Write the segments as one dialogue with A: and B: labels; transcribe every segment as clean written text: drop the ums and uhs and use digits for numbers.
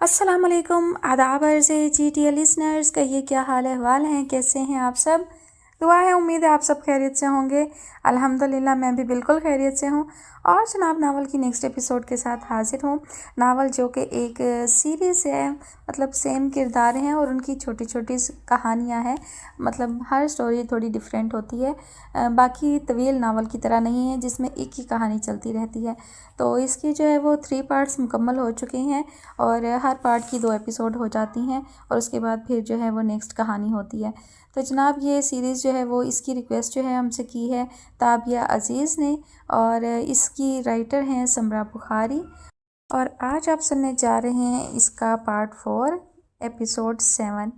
A: अस्सलाम वालेकुम, आदाब अर्ज़ जी टी लिसनर्स। कहिए क्या हाल अहवाल हैं, कैसे हैं आप सब। दुआ है, उम्मीद है आप सब खैरियत से होंगे। अल्हम्दुलिल्लाह मैं भी बिल्कुल खैरियत से हूँ। और जनाब नावल की नेक्स्ट एपिसोड के साथ हाजिर हूँ। नावल जो कि एक सीरीज़ है, मतलब सेम किरदार हैं और उनकी छोटी छोटी कहानियाँ हैं। मतलब हर स्टोरी थोड़ी डिफरेंट होती है, बाकी तवील नावल की तरह नहीं है जिसमें एक ही कहानी चलती रहती है। तो इसकी जो है वो 3 पार्ट्स मुकम्मल हो चुके हैं और हर पार्ट की 2 एपिसोड हो जाती हैं और उसके बाद फिर जो है वो नेक्स्ट कहानी होती है। तो जनाब ये सीरीज़ जो है वो इसकी रिक्वेस्ट जो है हमसे की है ताबिया अज़ीज़ ने, और इसकी राइटर हैं समरा बुखारी। और आज आप सुनने जा रहे हैं इसका पार्ट 4 एपिसोड 7।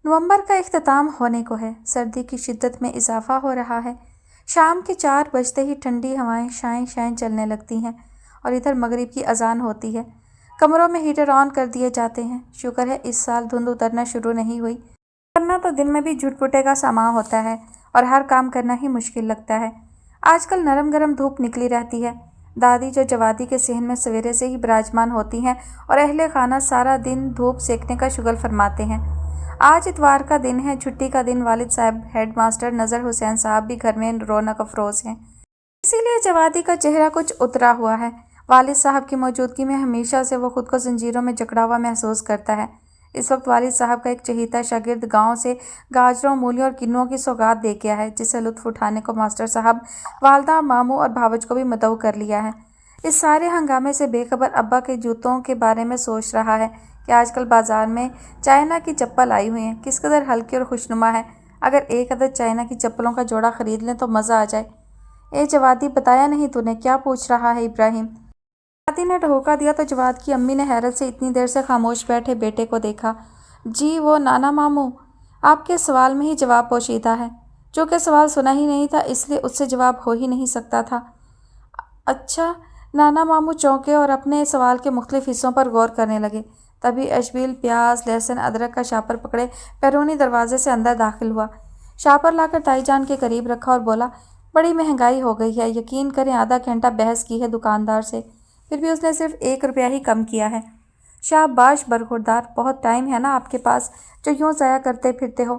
A: नवंबर का इख्तिताम होने को है, सर्दी की शिद्दत में इजाफा हो रहा है। शाम के 4 बजते ही ठंडी हवाएं शाएं शाएं चलने लगती हैं और इधर मगरिब की अजान होती है। कमरों में हीटर ऑन कर दिए जाते हैं। शुक्र है इस साल धुंध उतरना शुरू नहीं हुई, वरना तो दिन में भी झुटपुटे का सामा होता है और हर काम करना ही मुश्किल लगता है। आजकल नरम गरम धूप निकली रहती है। दादी जो जवादी के सहन में सवेरे से ही विराजमान होती हैं और अहले खाना सारा दिन धूप सेकने का शुगल फरमाते हैं। आज इतवार का दिन है, छुट्टी का दिन। वालिद साहब, हेड मास्टर नज़र हुसैन साहब भी घर में रौनक अफरोज़ हैं, इसीलिए जवादी का चेहरा कुछ उतरा हुआ है। वालिद साहब की मौजूदगी में हमेशा से वो खुद को जंजीरों में जकड़ा हुआ महसूस करता है। इस वक्त वालिद साहब का एक चहीता शागिर्द गांव से गाजरों, मूलियों और किन्नुओं की सौगात दे गया है, जिससे लुत्फ उठाने को मास्टर साहब, वालदा, मामू और भावज को भी मदऊ कर लिया है। इस सारे हंगामे से बेखबर अब्बा के जूतों के बारे में सोच रहा है कि आजकल बाजार में चाइना की चप्पल आई हुई है, किस कदर हल्की और खुशनुमा है। अगर एक अदद चाइना की चप्पलों का जोड़ा खरीद लें तो मज़ा आ जाए। ए जवादी, बताया नहीं तूने, क्या पूछ रहा है इब्राहिम। दादी ने ढोका दिया तो जवाद की अम्मी ने हैरत से इतनी देर से खामोश बैठे बेटे को देखा। जी वो नाना मामू, आपके सवाल में ही जवाब पोशीदा है। जो कि सवाल सुना ही नहीं था, इसलिए उससे जवाब हो ही नहीं सकता था। अच्छा। नाना मामू चौंके और अपने सवाल के मुख्तलिफ हिस्सों पर गौर करने लगे। तभी अशबील प्याज, लहसुन, अदरक का शापर पकड़े बैरूनी दरवाजे से अंदर दाखिल हुआ। शापर लाकर ताईजान के करीब रखा और बोला, बड़ी महंगाई हो गई है, यकीन करें आधा घंटा बहस की है दुकानदार से, फिर भी उसने सिर्फ 1 रुपया ही कम किया है। शाबाश बरखुरदार, बहुत टाइम है ना आपके पास जो यूँ ज़ाया करते फिरते हो।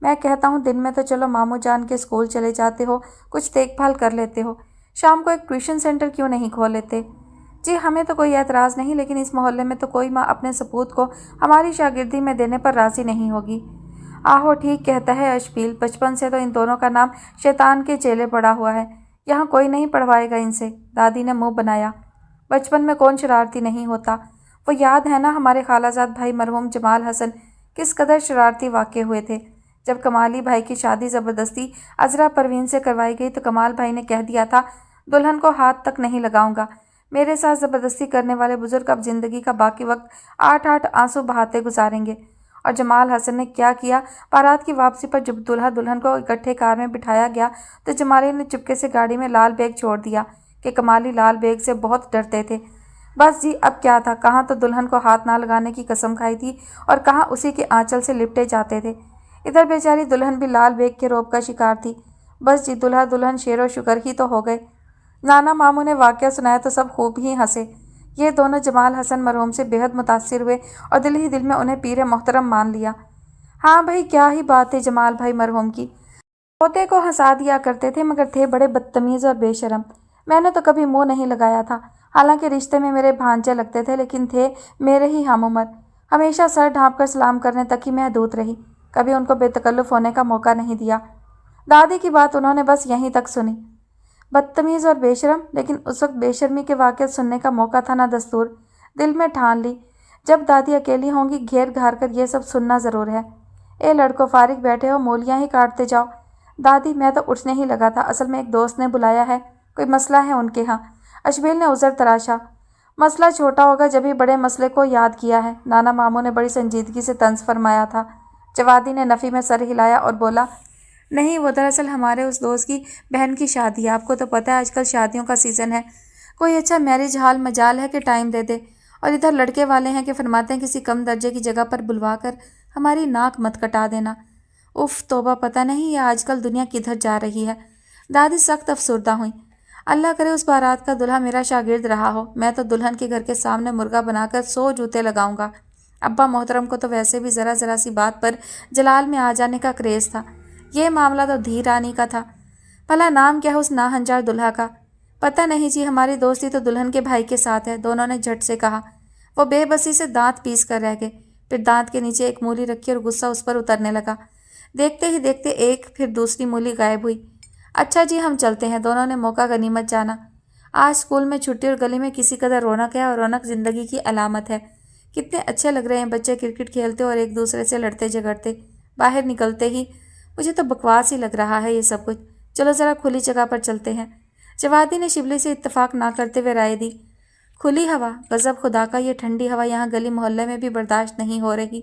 A: मैं कहता हूँ दिन में तो चलो मामू जान के स्कूल चले जाते हो, कुछ देखभाल कर लेते हो, शाम को एक ट्यूशन सेंटर क्यों नहीं खोल लेते। जी हमें तो कोई एतराज़ नहीं, लेकिन इस मोहल्ले में तो कोई माँ अपने सपूत को हमारी शागिर्दी में देने पर राज़ी नहीं होगी। आहो ठीक कहता है अशबील, बचपन से तो इन दोनों का नाम शैतान के चेले पड़ा हुआ है। यहाँ कोई नहीं पढ़वाएगा इनसे। दादी ने मुँह बनाया। बचपन में कौन शरारती नहीं होता। वो याद है ना हमारे खालाजाद भाई मरहूम जमाल हसन किस कदर शरारती वाक़े हुए थे। जब कमाली भाई की शादी ज़बरदस्ती अजरा परवीन से करवाई गई तो कमाल भाई ने कह दिया था, दुल्हन को हाथ तक नहीं लगाऊंगा। मेरे साथ ज़बरदस्ती करने वाले बुजुर्ग अब ज़िंदगी का बाकी वक्त 8-8 आंसू बहाते गुजारेंगे। और जमाल हसन ने क्या किया, बारात की वापसी पर जब दूल्हा दुल्हन को इकट्ठे कार में बिठाया गया तो जमाली ने चुपके से गाड़ी में लाल बैग छोड़ दिया कि कमाली लाल बैग से बहुत डरते थे। बस जी, अब क्या था, कहाँ तो दुल्हन को हाथ ना लगाने की कसम खाई थी और कहाँ उसी के आंचल से लिपटे जाते थे। इधर बेचारी दुल्हन भी लाल बैग के रौब का शिकार थी। बस जी, दुल्हा दुल्हन शेर व शुक्र ही तो हो गए। नाना मामू ने वाक़या सुनाया तो सब खूब ही हंसे। ये दोनों जमाल हसन मरहूम से बेहद मुतासिर हुए और दिल ही दिल में उन्हें पीर मोहतरम मान लिया। हाँ भाई, क्या ही बात है जमाल भाई मरहूम की। पोते को हंसा दिया करते थे, मगर थे बड़े बदतमीज़ और बेशरम। मैंने तो कभी मुंह नहीं लगाया था। हालांकि रिश्ते में मेरे भांजे लगते थे, लेकिन थे मेरे ही हम उम्र। हमेशा सर ढाँप कर सलाम करने तक ही महदूद रही, कभी उनको बेतकल्लुफ़ होने का मौका नहीं दिया। दादी की बात उन्होंने बस यहीं तक सुनी। बदतमीज़ और बेशरम, लेकिन उस वक्त बेशर्मी के वाक़े सुनने का मौका था ना दस्तूर। दिल में ठान ली, जब दादी अकेली होंगी घेर घार कर ये सब सुनना ज़रूर है। ए लड़को, फारिग बैठे हो, मूलियाँ ही काटते जाओ। दादी मैं तो उठने ही लगा था, असल में एक दोस्त ने बुलाया है, कोई मसला है उनके यहाँ। अशबील ने उज़र तराशा। मसला छोटा होगा जब ही बड़े मसले को याद किया है, नाना मामू ने बड़ी संजीदगी से तंज फरमाया था। जवादी ने नफ़ी में सर हिलाया और बोला, नहीं वो दरअसल हमारे उस दोस्त की बहन की शादी है। आपको तो पता है आजकल शादियों का सीज़न है, कोई अच्छा मैरिज हाल मजाल है कि टाइम दे दे। और इधर लड़के वाले हैं कि फरमाते हैं किसी कम दर्जे की जगह पर बुलवा कर हमारी नाक मत कटा देना। उफ़ तौबा, पता नहीं ये आजकल दुनिया किधर जा रही है। दादी सख्त अफसरदा हुई। अल्लाह करे उस बारात का दूल्हा मेरा शागिर्द रहा हो, मैं तो दुल्हन के घर के सामने मुर्गा बनाकर 100 जूते लगाऊंगा। अब्बा मोहतरम को तो वैसे भी ज़रा ज़रा सी बात पर जलाल में आ जाने का क्रेज़ था। ये मामला तो धी रानी का था। भला नाम क्या है उस नाहंजार दुल्हा का? पता नहीं जी, हमारी दोस्ती तो दुल्हन के भाई के साथ है, दोनों ने झट से कहा। वो बेबसी से दांत पीस कर रह गए। फिर दांत के नीचे एक मूली रखी और गुस्सा उस पर उतरने लगा। देखते ही देखते एक फिर दूसरी मूली गायब हुई। अच्छा जी, हम चलते हैं, दोनों ने मौका गनीमत जाना। आज स्कूल में छुट्टी और गली में किसी कदर रौनक है, और रौनक ज़िंदगी की अलामत है। कितने अच्छे लग रहे हैं बच्चे क्रिकेट खेलते और एक दूसरे से लड़ते झगड़ते। बाहर निकलते ही मुझे तो बकवास ही लग रहा है ये सब कुछ। चलो ज़रा खुली जगह पर चलते हैं। जवादी ने शिबली से इत्तेफाक ना करते हुए राय दी। खुली हवा? गज़ब खुदा का, ये ठंडी हवा यहाँ गली मोहल्ले में भी बर्दाश्त नहीं हो रही।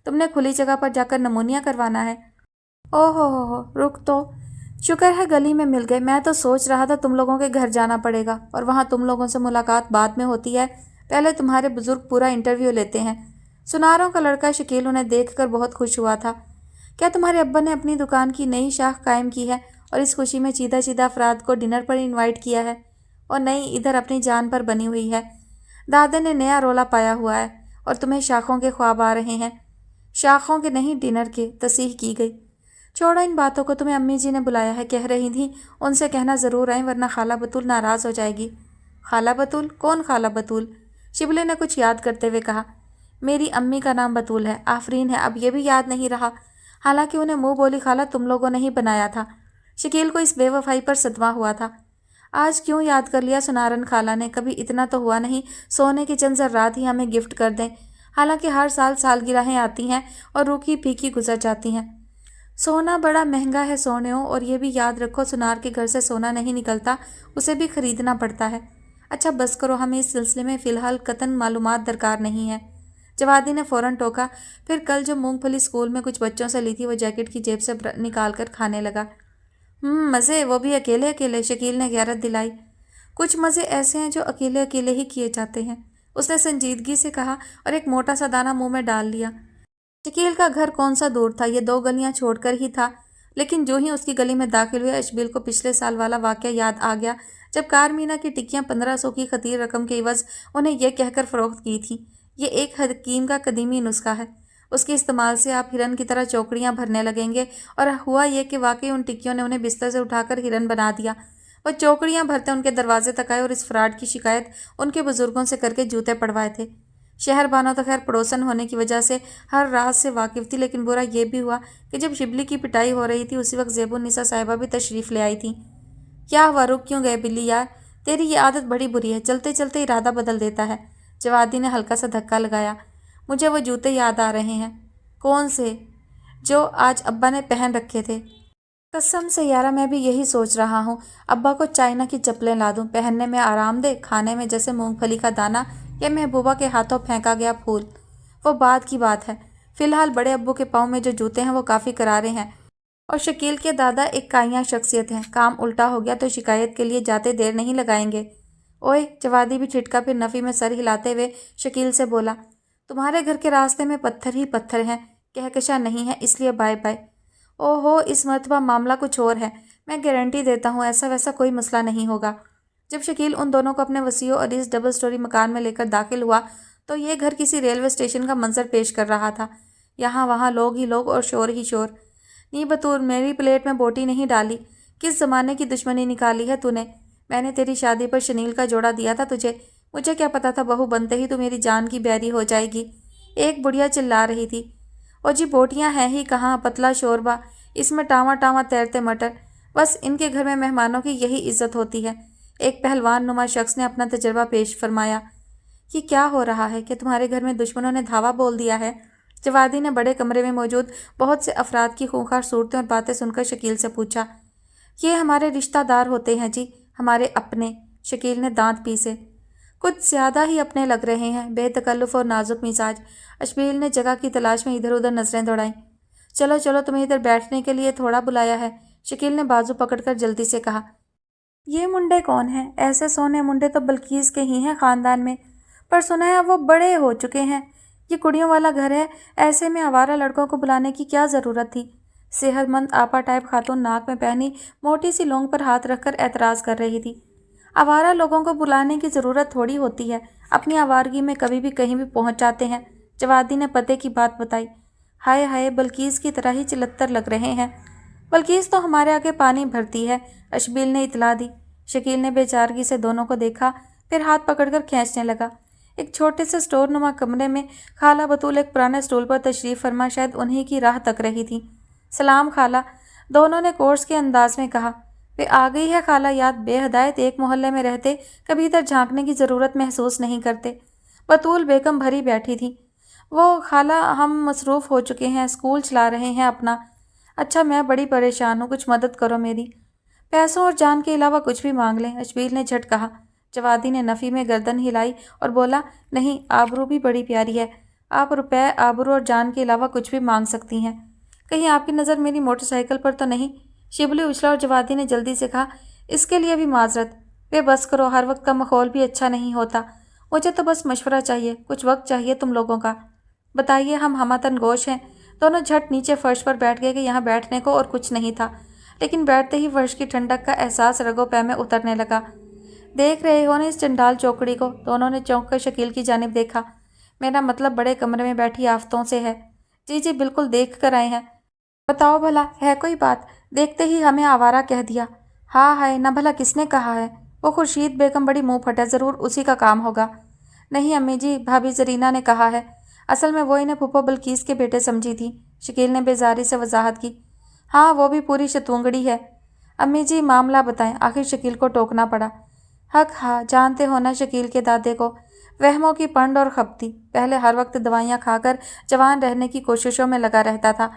A: तुमने खुली जगह पर जाकर नमूनिया करवाना है? ओहो हो, रुक तो, शुक्र है गली में मिल गए। मैं तो सोच रहा था तुम लोगों के घर जाना पड़ेगा और वहाँ तुम लोगों से मुलाकात बाद में होती है, पहले तुम्हारे बुजुर्ग पूरा इंटरव्यू लेते हैं। सुनारों का लड़का शकील उन्हें देखकर बहुत खुश हुआ था। क्या तुम्हारे अब्बा ने अपनी दुकान की नई शाख कायम की है और इस खुशी में चीदा चीदा अफराद को डिनर पर इनवाइट किया है? और नहीं, इधर अपनी जान पर बनी हुई है। दादा ने नया रोला पाया हुआ है और तुम्हें शाखों के ख्वाब आ रहे हैं। शाखों के नहीं, डिनर के, तसीह की गई। छोड़ो इन बातों को, तुम्हें अम्मी जी ने बुलाया है, कह रही थी उनसे कहना ज़रूर आए वरना खाला बतूल नाराज़ हो जाएगी। खाला बतूल? कौन खाला बतूल? शिबली ने कुछ याद करते हुए कहा। मेरी अम्मी का नाम बतूल है, आफरीन है, अब ये भी याद नहीं रहा। हालांकि उन्हें मुंह बोली खाला तुम लोगों ने ही बनाया था। शकील को इस बेवफाई पर सदमा हुआ था। आज क्यों याद कर लिया सुनारन खाला ने? कभी इतना तो हुआ नहीं सोने की चंद ज़र्रात ही हमें गिफ्ट कर दें। हालांकि हर साल सालगिरहें आती हैं और रूखी फीकी गुजर जाती हैं। सोना बड़ा महंगा है सोनियो, और ये भी याद रखो सुनार के घर से सोना नहीं निकलता, उसे भी खरीदना पड़ता है। अच्छा बस करो, हमें इस सिलसिले में फ़िलहाल कतन मालूमात दरकार नहीं है। जवादी ने फ़ौरन टोका। फिर कल जो मूंगफली स्कूल में कुछ बच्चों से ली थी वो जैकेट की जेब से निकाल कर खाने लगा। मज़े, वो भी अकेले अकेले, शकील ने गैरत दिलाई। कुछ मज़े ऐसे हैं जो अकेले अकेले ही किए जाते हैं, उसने संजीदगी से कहा और एक मोटा सा दाना मुंह में डाल लिया। शकील का घर कौन सा दूर था, ये 2 गलियां छोड़कर ही था। लेकिन जो ही उसकी गली में दाखिल हुए अशबील को पिछले साल वाला वाक़या याद आ गया जब कारमीना की टिक्कियां 1500 की खतीर रकम के इवज़ उन्हें यह कहकर फ़रोख्त की थी, ये एक हकीम का कदीमी नुस्खा है, उसके इस्तेमाल से आप हिरन की तरह चौकड़ियाँ भरने लगेंगे। और हुआ यह कि वाकई उन टिक्कियों ने उन्हें बिस्तर से उठाकर हिरन बना दिया। वह चौकड़ियाँ भरते उनके दरवाजे तक आए और इस फ्रॉड की शिकायत उनके बुजुर्गों से करके जूते पड़वाए थे। शहर बानो तो खैर पड़ोसन होने की वजह से हर राज से वाकिफ़ थी, लेकिन बुरा यह भी हुआ कि जब शिबली की पिटाई हो रही थी उसी वक्त ज़ेबुन्निसा साहिबा भी तशरीफ़ ले आई थी। क्या हुआ, रुक क्यों गए बिल्ली यार? तेरी ये आदत बड़ी बुरी है, चलते चलते इरादा बदल देता है। जवादी ने हल्का सा धक्का लगाया। मुझे वो जूते याद आ रहे हैं। कौन से? जो आज अब्बा ने पहन रखे थे। कसम से यारा, मैं भी यही सोच रहा हूँ। अब्बा को चाइना की चप्पलें ला दूँ, पहनने में आराम दे, खाने में जैसे मूंगफली का दाना या महबूबा के हाथों फेंका गया फूल। वो बाद की बात है। फ़िलहाल बड़े अब्बू के पाँव में जो जूते हैं वो काफ़ी करारे हैं, और शकील के दादा एक काइयाँ शख्सियत हैं। काम उल्टा हो गया तो शिकायत के लिए जाते देर नहीं लगाएंगे। ओए, जवादी भी छिटका फिर नफ़ी में सर हिलाते हुए शकील से बोला, तुम्हारे घर के रास्ते में पत्थर ही पत्थर हैं, कहकशा नहीं है, इसलिए बाय बाय। ओहो, इस मरतबा मामला कुछ और है। मैं गारंटी देता हूँ ऐसा वैसा कोई मसला नहीं होगा। जब शकील उन दोनों को अपने वसीओ और इस डबल स्टोरी मकान में लेकर दाखिल हुआ तो ये घर किसी रेलवे स्टेशन का मंजर पेश कर रहा था। यहाँ वहाँ लोग ही लोग और शोर ही शोर। नी बतूर, मेरी प्लेट में बोटी नहीं डाली। किस ज़माने की दुश्मनी निकाली है तूने? मैंने तेरी शादी पर शनील का जोड़ा दिया था तुझे। मुझे क्या पता था बहू बनते ही तू मेरी जान की बैरी हो जाएगी। एक बुढ़िया चिल्ला रही थी। और जी बोटियाँ हैं ही कहाँ, पतला शोरबा, इसमें टावा टावा तैरते मटर। बस इनके घर में मेहमानों की यही इज्जत होती है। एक पहलवान नुमा शख्स ने अपना तजर्बा पेश फरमाया। ये क्या हो रहा है कि तुम्हारे घर में दुश्मनों ने धावा बोल दिया है? जवादी ने बड़े कमरे में मौजूद बहुत से अफराद की खूंखार सूरतें और बातें सुनकर शकील से पूछा। ये हमारे रिश्तेदार होते हैं जी, हमारे अपने। शकील ने दांत पीसे। कुछ ज़्यादा ही अपने लग रहे हैं, बेतकल्लुफ़ और नाजुक मिजाज। अशबील ने जगह की तलाश में इधर उधर नजरें दौड़ाईं। चलो चलो, तुम्हें इधर बैठने के लिए थोड़ा बुलाया है, शकील ने बाजू पकड़कर जल्दी से कहा। ये मुंडे कौन हैं? ऐसे सोने मुंडे तो बल्कीस के ही हैं ख़ानदान में, पर सुना है वो बड़े हो चुके हैं। ये कुड़ियों वाला घर है, ऐसे में आवारा लड़कों को बुलाने की क्या ज़रूरत थी? सेहतमंद आपा टाइप खातून नाक में पहनी मोटी सी लौंग पर हाथ रखकर एतराज़ कर रही थी। आवारा लोगों को बुलाने की ज़रूरत थोड़ी होती है, अपनी आवारगी में कभी भी कहीं भी पहुंच जाते हैं। जवादी ने पते की बात बताई। हाय हाय, बल्कीस की तरह ही चिलत्तर लग रहे हैं। बल्कीस तो हमारे आगे पानी भरती है, अशबील ने इतला दी। शकील ने बेचारगी से दोनों को देखा, फिर हाथ पकड़कर खींचने लगा। एक छोटे से स्टोर नुमा कमरे में खाला बतूल एक पुराने स्टूल पर तशरीफ़ फरमा शायद उन्हीं की राह तक रही थी। सलाम खाला, दोनों ने कोर्स के अंदाज में कहा। वे आ गई है खाला याद, बेहदायत एक मोहल्ले में रहते कभी इधर झांकने की ज़रूरत महसूस नहीं करते। बतूल बेगम भरी बैठी थी। वो खाला, हम मसरूफ़ हो चुके हैं, स्कूल चला रहे हैं अपना। अच्छा, मैं बड़ी परेशान हूँ, कुछ मदद करो मेरी। पैसों और जान के अलावा कुछ भी मांग लें, अशबील ने झट कहा। जवादी ने नफ़ी में गर्दन हिलाई और बोला, नहीं, आबरू भी बड़ी प्यारी है। आप रुपए, आबरू और जान के अलावा कुछ भी मांग सकती हैं। कहीं आपकी नज़र मेरी मोटरसाइकिल पर तो नहीं? शिबली उछला और जवादी ने जल्दी से कहा, इसके लिए भी माजरत। वे बस करो, हर वक्त का माहौल भी अच्छा नहीं होता। मुझे तो बस मशवरा चाहिए, कुछ वक्त चाहिए तुम लोगों का। बताइए, हम हमतन गोश हैं। दोनों झट नीचे फर्श पर बैठ गए कि यहाँ बैठने को और कुछ नहीं था, लेकिन बैठते ही फर्श की ठंडक का एहसास रगों पै में उतरने लगा। देख रहे हो ना इस चंडाल चौकड़ी को? दोनों ने चौंक कर शकील की जानिब देखा। मेरा मतलब बड़े कमरे में बैठी आफतों से है। जी जी, बिल्कुल देख कर आए हैं। बताओ भला, है कोई बात? देखते ही हमें आवारा कह दिया। हाँ है ना, भला किसने कहा है? वो खुर्शीद बेगम बड़ी मुँह फटा, ज़रूर उसी का काम होगा। नहीं अम्मी जी, भाभी जरीना ने कहा है। असल में वो इन्हें फूफो बल्कीस के बेटे समझी थी, शकील ने बेजारी से वजाहत की। हाँ, वो भी पूरी शतूंगड़ी है। अम्मी जी, मामला बताएं, आखिर शकील को टोकना पड़ा। हक हाँ, जानते हो ना शकील के दादे को, वहमों की पंड और खपती। पहले हर वक्त दवाइयाँ खाकर जवान रहने की कोशिशों में लगा रहता था।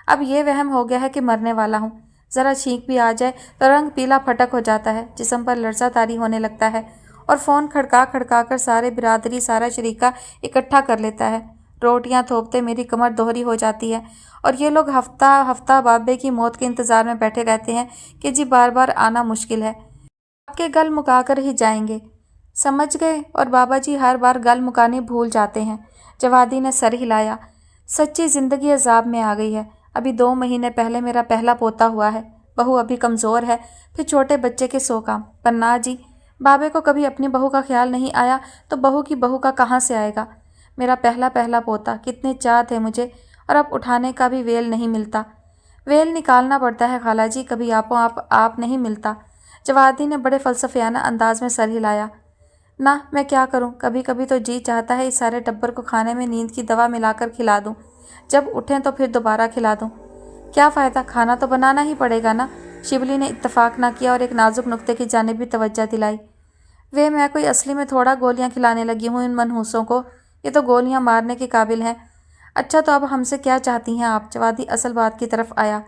A: अब ये वहम हो गया है कि मरने वाला हूँ। ज़रा छींक भी आ जाए तो रंग पीला फटक हो जाता है, जिस्म पर लर्जा तारी होने लगता है और फ़ोन खड़का खड़का कर सारे बिरादरी, सारा शरीका इकट्ठा कर लेता है। रोटियां थोपते मेरी कमर दोहरी हो जाती है और ये लोग हफ्ता हफ्ता बाबे की मौत के इंतज़ार में बैठे रहते हैं कि जी बार बार आना मुश्किल है, आपके गल मुका कर ही जाएंगे, समझ गए? और बाबा जी हर बार गल मुकानी भूल जाते हैं। जवादी ने सर हिलाया। सच्ची ज़िंदगी अजाब में आ गई है। अभी 2 महीने पहले मेरा पहला पोता हुआ है, बहू अभी कमज़ोर है, फिर छोटे बच्चे के 100 काम। पर ना जी, बाबे को कभी अपनी बहू का ख्याल नहीं आया तो बहू की बहू का कहाँ से आएगा? मेरा पहला पोता, कितने चाह थे मुझे, और अब उठाने का भी वेल नहीं मिलता। वेल निकालना पड़ता है खाला जी, कभी आपो आप नहीं मिलता। जवादी ने बड़े फ़लसफ़ियाना अंदाज में सर हिलाया। ना, मैं क्या करूं? कभी कभी तो जी चाहता है इस सारे टब्बर को खाने में नींद की दवा मिलाकर खिला दूं, जब उठें तो फिर दोबारा खिला दूं। क्या फ़ायदा, खाना तो बनाना ही पड़ेगा ना। शिबली ने इत्तफाक ना किया और एक नाजुक नुक्ते की जानिब भी तवज्जो दिलाई। वे, मैं कोई असली में थोड़ा गोलियां खिलाने लगी हूँ इन मनहूसों को, ये तो गोलियां मारने के काबिल हैं। अच्छा, तो अब हमसे क्या चाहती हैं आप? जवादी असल बात की तरफ आया।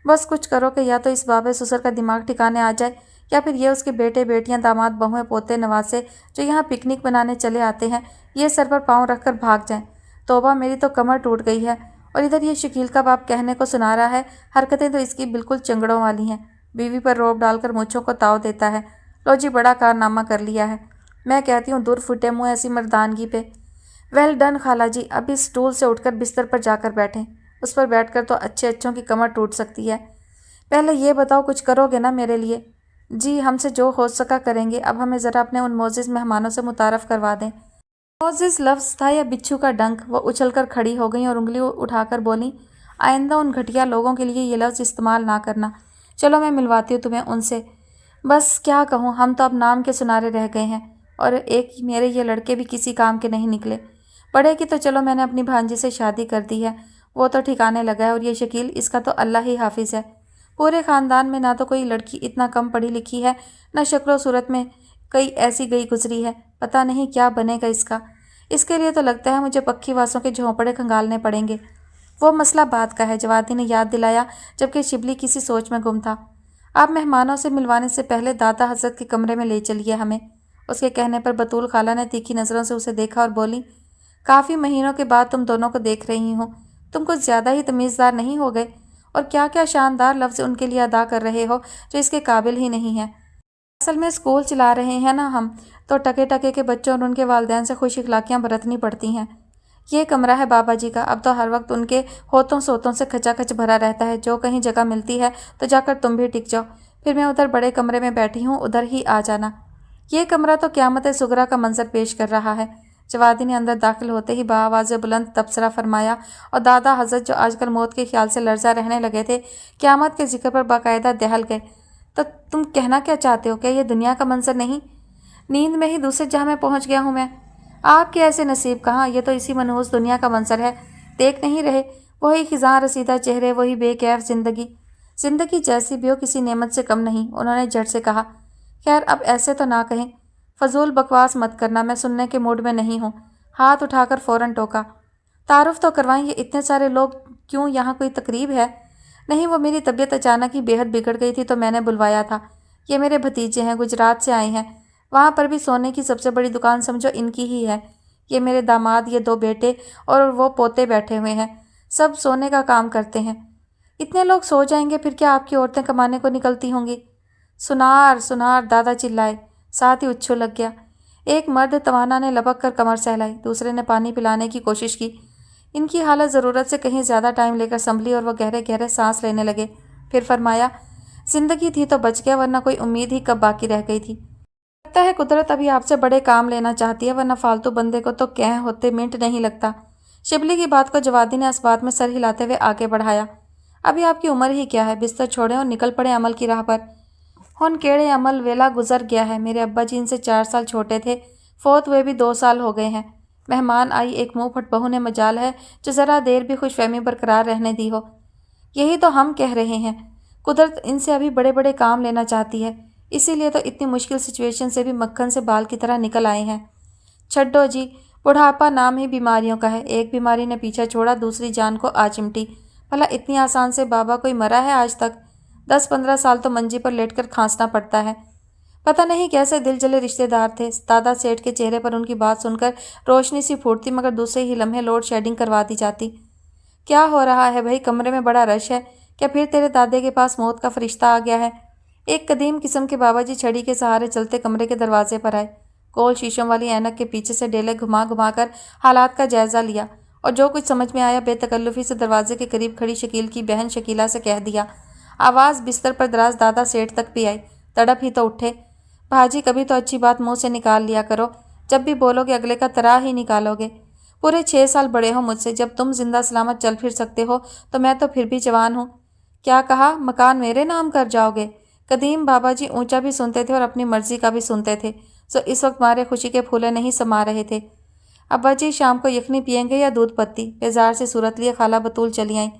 A: बस कुछ करो कि या तो इस बाबे ससुर का दिमाग ठिकाने आ जाए, या फिर ये उसके बेटे बेटियां, दामाद, बहुएं, पोते, नवासे जो यहाँ पिकनिक बनाने चले आते हैं, ये सर पर पाँव रखकर भाग जाएं। तौबा, मेरी तो कमर टूट गई है। और इधर ये शकील का बाप कहने को सुना रहा है, हरकतें तो इसकी बिल्कुल चंगड़ों वाली हैं। बीवी पर रौब डालकर मूँछों को ताव देता है। लो जी, बड़ा कारनामा कर लिया है। मैं कहती हूँ दूर फुटे मुँह ऐसी मर्दानगी पे। वेल डन खाला जी, अब इस स्टूल से उठकर बिस्तर पर जाकर बैठें। उस पर बैठकर तो अच्छे अच्छों की कमर टूट सकती है। पहले ये बताओ, कुछ करोगे ना मेरे लिए? जी, हमसे जो हो सका करेंगे। अब हमें ज़रा अपने उन मोअज़्ज़िज़ मेहमानों से मुतारफ़ करवा दें। मोअज़्ज़िज़ लफ्ज़ था या बिच्छू का डंक? वो उछलकर खड़ी हो गई और उंगली उठाकर बोली, आइंदा उन घटिया लोगों के लिए ये लफ्ज़ इस्तेमाल ना करना। चलो, मैं मिलवाती हूँ तुम्हें उनसे। बस क्या कहूँ, हम तो अब नाम के सुनारे रह गए हैं, और एक मेरे ये लड़के भी किसी काम के नहीं निकले। बड़े की तो चलो मैंने अपनी भांजी से शादी कर दी है, वो तो ठिकाने लगा है, और ये शकील, इसका तो अल्लाह ही हाफिज़ है। पूरे ख़ानदान में ना तो कोई लड़की इतना कम पढ़ी लिखी है, ना शक्ल सूरत में कई ऐसी गई गुजरी है। पता नहीं क्या बनेगा इसका। इसके लिए तो लगता है मुझे पक्की वासों के झोंपड़े खंगालने पड़ेंगे। वो मसला बात का है, जवादी ने याद दिलाया, जबकि शिबली किसी सोच में गुम था। आप मेहमानों से मिलवाने से पहले दादा हजरत के कमरे में ले चलिए हमें। उसके कहने पर बतूल खाला ने तीखी नज़रों से उसे देखा और बोली, काफ़ी महीनों के बाद तुम दोनों को देख रही हूँ, तुम कुछ ज़्यादा ही तमीज़दार नहीं हो गए? और क्या क्या शानदार लफ्ज़ उनके लिए अदा कर रहे हो जो इसके काबिल ही नहीं है। असल में स्कूल चला रहे हैं ना हम, तो टके टके के बच्चों और उनके वालिदैन से खुश इखलाकियाँ बरतनी पड़ती हैं। ये कमरा है बाबा जी का, अब तो हर वक्त उनके होतों सोतों से खचाखच भरा रहता है। जो कहीं जगह मिलती है तो जाकर तुम भी टिक जाओ, फिर मैं उधर बड़े कमरे में बैठी हूँ, उधर ही आ जाना। ये कमरा तो क़यामत सुगरा का मंजर पेश कर रहा है। जवादी ने अंदर दाखिल होते ही बाआवाज़ बुलंद तबसरा फरमाया और दादा हजरत जो आजकल मौत के ख्याल से लर्जा रहने लगे थे, क़यामत के जिक्र पर बाकायदा दहल गए। तो तुम कहना क्या चाहते हो? क्या ये दुनिया का मंजर नहीं? नींद में ही दूसरे जहाँ में पहुँच गया हूँ मैं। आपके ऐसे नसीब कहाँ, ये तो इसी मनहूस दुनिया का मंजर है। देख नहीं रहे वही खिज़ां रसीदा चेहरे, वही बेकैफ ज़िंदगी। ज़िंदगी जैसी भी हो किसी नेमत से कम नहीं, उन्होंने झट से कहा। खैर अब ऐसे तो ना कहें, फजूल बकवास मत करना, मैं सुनने के मूड में नहीं हूँ। हाथ उठाकर फ़ौरन टोका। तारुफ तो करवाएं, ये इतने सारे लोग क्यों, यहाँ कोई तकरीब है? नहीं, वो मेरी तबीयत अचानक ही बेहद बिगड़ गई थी तो मैंने बुलवाया था। ये मेरे भतीजे हैं, गुजरात से आए हैं। वहाँ पर भी सोने की सबसे बड़ी दुकान समझो इनकी ही है। ये मेरे दामाद, ये 2 बेटे और वो पोते बैठे हुए हैं, सब सोने का काम करते हैं। इतने लोग सो जाएंगे फिर क्या आपकी औरतें कमाने को निकलती होंगी? सुनार सुनार, दादा चिल्लाए। साथ ही उच्छू लग गया। एक मर्द तवाना ने लपक कर कमर सहलाई, दूसरे ने पानी पिलाने की कोशिश की। इनकी हालत ज़रूरत से कहीं ज़्यादा टाइम लेकर संभली और वह गहरे गहरे सांस लेने लगे। फिर फरमाया, ज़िंदगी थी तो बच गया, वरना कोई उम्मीद ही कब बाकी रह गई थी। लगता है कुदरत अभी आपसे बड़े काम लेना चाहती है, वरना फालतू बंदे को तो कह होते मिनट नहीं लगता। शिबली की बात को जवादी ने इस बात में सर हिलाते हुए आगे बढ़ाया। अभी आपकी उम्र ही क्या है, बिस्तर छोड़ें और निकल पड़े अमल की राह पर। हुन केड़े अमल, वेला गुजर गया है। मेरे अब्बा जी इनसे 4 साल छोटे थे, फोत हुए भी 2 साल हो गए हैं। मेहमान आई एक मुंह फट बहू ने मजाल है जो ज़रा देर भी खुशफहमी बरकरार रहने दी हो। यही तो हम कह रहे हैं, कुदरत इनसे अभी बड़े बड़े काम लेना चाहती है, इसीलिए तो इतनी मुश्किल सिचुएशन से भी मक्खन से बाल की तरह निकल आए हैं। छड्डो जी, बुढ़ापा नाम ही बीमारियों का है। एक बीमारी ने पीछा छोड़ा, दूसरी जान को आ चिमटी। भला इतनी आसान से बाबा कोई मरा है आज तक? 10-15 साल तो मंजी पर लेटकर खांसना पड़ता है। पता नहीं कैसे दिल जले रिश्तेदार थे। दादा सेठ के चेहरे पर उनकी बात सुनकर रोशनी सी फूटती, मगर दूसरे ही लम्हे लोड शेडिंग करवा दी जाती। क्या हो रहा है भाई? कमरे में बड़ा रश है क्या? फिर तेरे दादे के पास मौत का फरिश्ता आ गया है? एक कदीम किस्म के बाबा जी छड़ी के सहारे चलते कमरे के दरवाजे पर आए। गोल शीशों वाली ऐनक के पीछे से डेले घुमा घुमा कर हालात का जायजा लिया और जो कुछ समझ में आया बेतकल्लुफ़ी से दरवाजे के करीब खड़ी शकील की बहन शकीला से कह दिया। आवाज़ बिस्तर पर दराज दादा सेठ तक भी आई। तड़प ही तो उठे। भाजी, कभी तो अच्छी बात मुंह से निकाल लिया करो, जब भी बोलोगे अगले का तरा ही निकालोगे। पूरे 6 साल बड़े हो मुझसे, जब तुम जिंदा सलामत चल फिर सकते हो तो मैं तो फिर भी जवान हूँ। क्या कहा? मकान मेरे नाम कर जाओगे? कदीम बाबा जी ऊंचा भी सुनते थे और अपनी मर्जी का भी सुनते थे, सो इस वक्त मारे खुशी के फूले नहीं समा रहे थे। अब्बा जी शाम को यखनी पियेंगे या दूध पत्ती? बेजार से सूरत लिए खाला बतूल चली आई।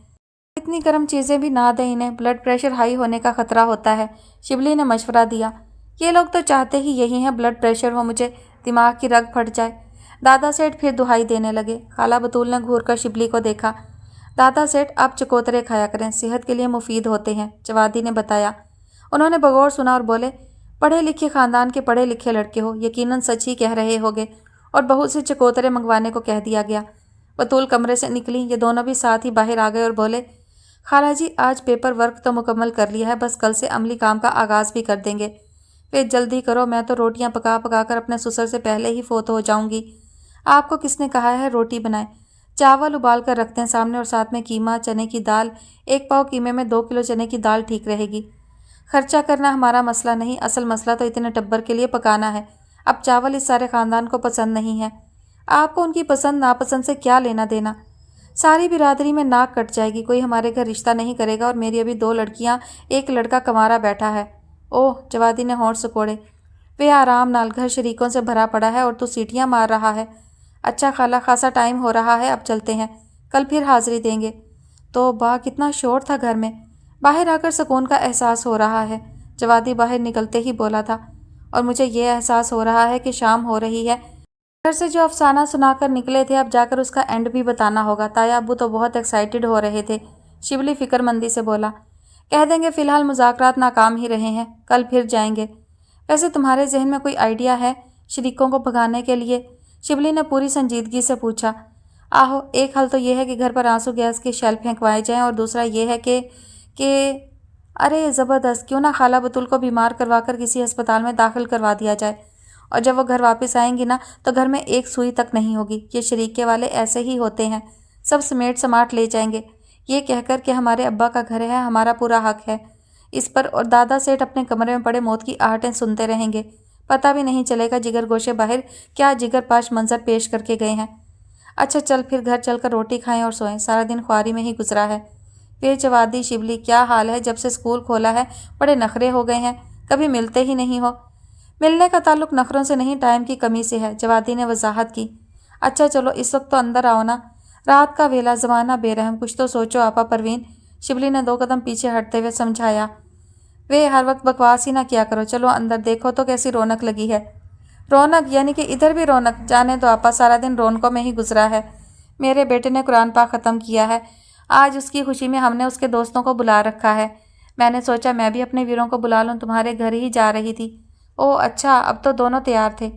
A: इतनी गर्म चीज़ें भी ना दें इन्हें, ब्लड प्रेशर हाई होने का खतरा होता है। शिबली ने मशवरा दिया। ये लोग तो चाहते ही यही हैं ब्लड प्रेशर हो मुझे, दिमाग की रग फट जाए। दादा सेठ फिर दुहाई देने लगे। खाला बतूल ने घूर कर शिबली को देखा। दादा सेठ आप चकोतरे खाया करें, सेहत के लिए मुफीद होते हैं, जवादी ने बताया। उन्होंने बगौर सुना और बोले, पढ़े लिखे ख़ानदान के पढ़े लिखे लड़के हो, यकीनन सच ही कह रहे होगे। और बहू से चकोतरे मंगवाने को कह दिया गया। बतूल कमरे से निकली। ये दोनों भी साथ ही बाहर आ गए और बोले, खाला जी आज पेपर वर्क तो मुकम्मल कर लिया है, बस कल से अमली काम का आगाज़ भी कर देंगे। फिर जल्दी करो, मैं तो रोटियां पका पका कर अपने ससुर से पहले ही फोत हो जाऊंगी। आपको किसने कहा है रोटी बनाएं? चावल उबाल कर रखते हैं सामने और साथ में कीमा, चने की दाल। 1 पाव कीमे में 2 किलो चने की दाल ठीक रहेगी। खर्चा करना हमारा मसला नहीं, असल मसला तो इतने टब्बर के लिए पकाना है। अब चावल इस सारे ख़ानदान को पसंद नहीं है। आपको उनकी पसंद नापसंद से क्या लेना देना? सारी बिरादरी में नाक कट जाएगी, कोई हमारे घर रिश्ता नहीं करेगा और मेरी अभी 2 लड़कियां, 1 लड़का कंवारा बैठा है। ओह, जवादी ने होंठ सिकोड़े। वे आराम नाल, घर शरीकों से भरा पड़ा है और तू सीटियां मार रहा है। अच्छा खाला, खासा टाइम हो रहा है, अब चलते हैं, कल फिर हाजिरी देंगे। तो बा कितना शोर था घर में। बाहर आकर सुकून का एहसास हो रहा है। जवादी बाहर निकलते ही बोला था। और मुझे ये एहसास हो रहा है कि शाम हो रही है। घर से जो अफसाना सुनाकर निकले थे, अब जाकर उसका एंड भी बताना होगा। ताया अब्बू तो बहुत एक्साइटेड हो रहे थे। शिबली फिक्रमंदी से बोला, कह देंगे फ़िलहाल मुज़ाकरात नाकाम ही रहे हैं, कल फिर जाएंगे। वैसे तुम्हारे जहन में कोई आइडिया है शरीकों को भगाने के लिए? शिबली ने पूरी संजीदगी से पूछा। आहो, एक हल तो यह है कि घर पर आंसू गैस के शेल फेंकवाए जाएं और दूसरा यह है कि अरे ज़बरदस्त, क्यों ना खाला बतुल को बीमार करवा कर किसी अस्पताल में दाखिल करवा दिया जाए और जब वो घर वापस आएंगी ना तो घर में एक सुई तक नहीं होगी। ये शरीके वाले ऐसे ही होते हैं, सब समेट समाट ले जाएंगे, ये कहकर कि हमारे अब्बा का घर है, हमारा पूरा हक है इस पर। और दादा सेठ अपने कमरे में पड़े मौत की आहटें सुनते रहेंगे। पता भी नहीं चलेगा जिगर गोशे बाहर क्या जिगर पाश मंजर पेश करके गए हैं। अच्छा चल फिर घर चलकर रोटी खाएं और सोएं, सारा दिन ख्वारी में ही गुजरा है। फिर जवादी शिवली क्या हाल है, जब से स्कूल खोला है बड़े नखरे हो गए हैं, कभी मिलते ही नहीं हो। मिलने का ताल्लुक नखरों से नहीं, टाइम की कमी से है, जवादी ने वजाहत की। अच्छा चलो इस वक्त तो अंदर आओ ना, रात का वेला, ज़माना बेरहम, कुछ तो सोचो आपा परवीन, शिबली ने 2 कदम पीछे हटते हुए समझाया। वे हर वक्त बकवास ही ना किया करो, चलो अंदर देखो तो कैसी रौनक लगी है। रौनक यानी कि इधर भी रौनक, जाने दो आपा, सारा दिन रौनकों में ही गुजरा है। मेरे बेटे ने कुरान पाक ख़त्म किया है, आज उसकी खुशी में हमने उसके दोस्तों को बुला रखा है। मैंने सोचा मैं भी अपने वीरों को बुला लूँ, तुम्हारे घर ही जा रही थी। ओह अच्छा, अब तो दोनों तैयार थे।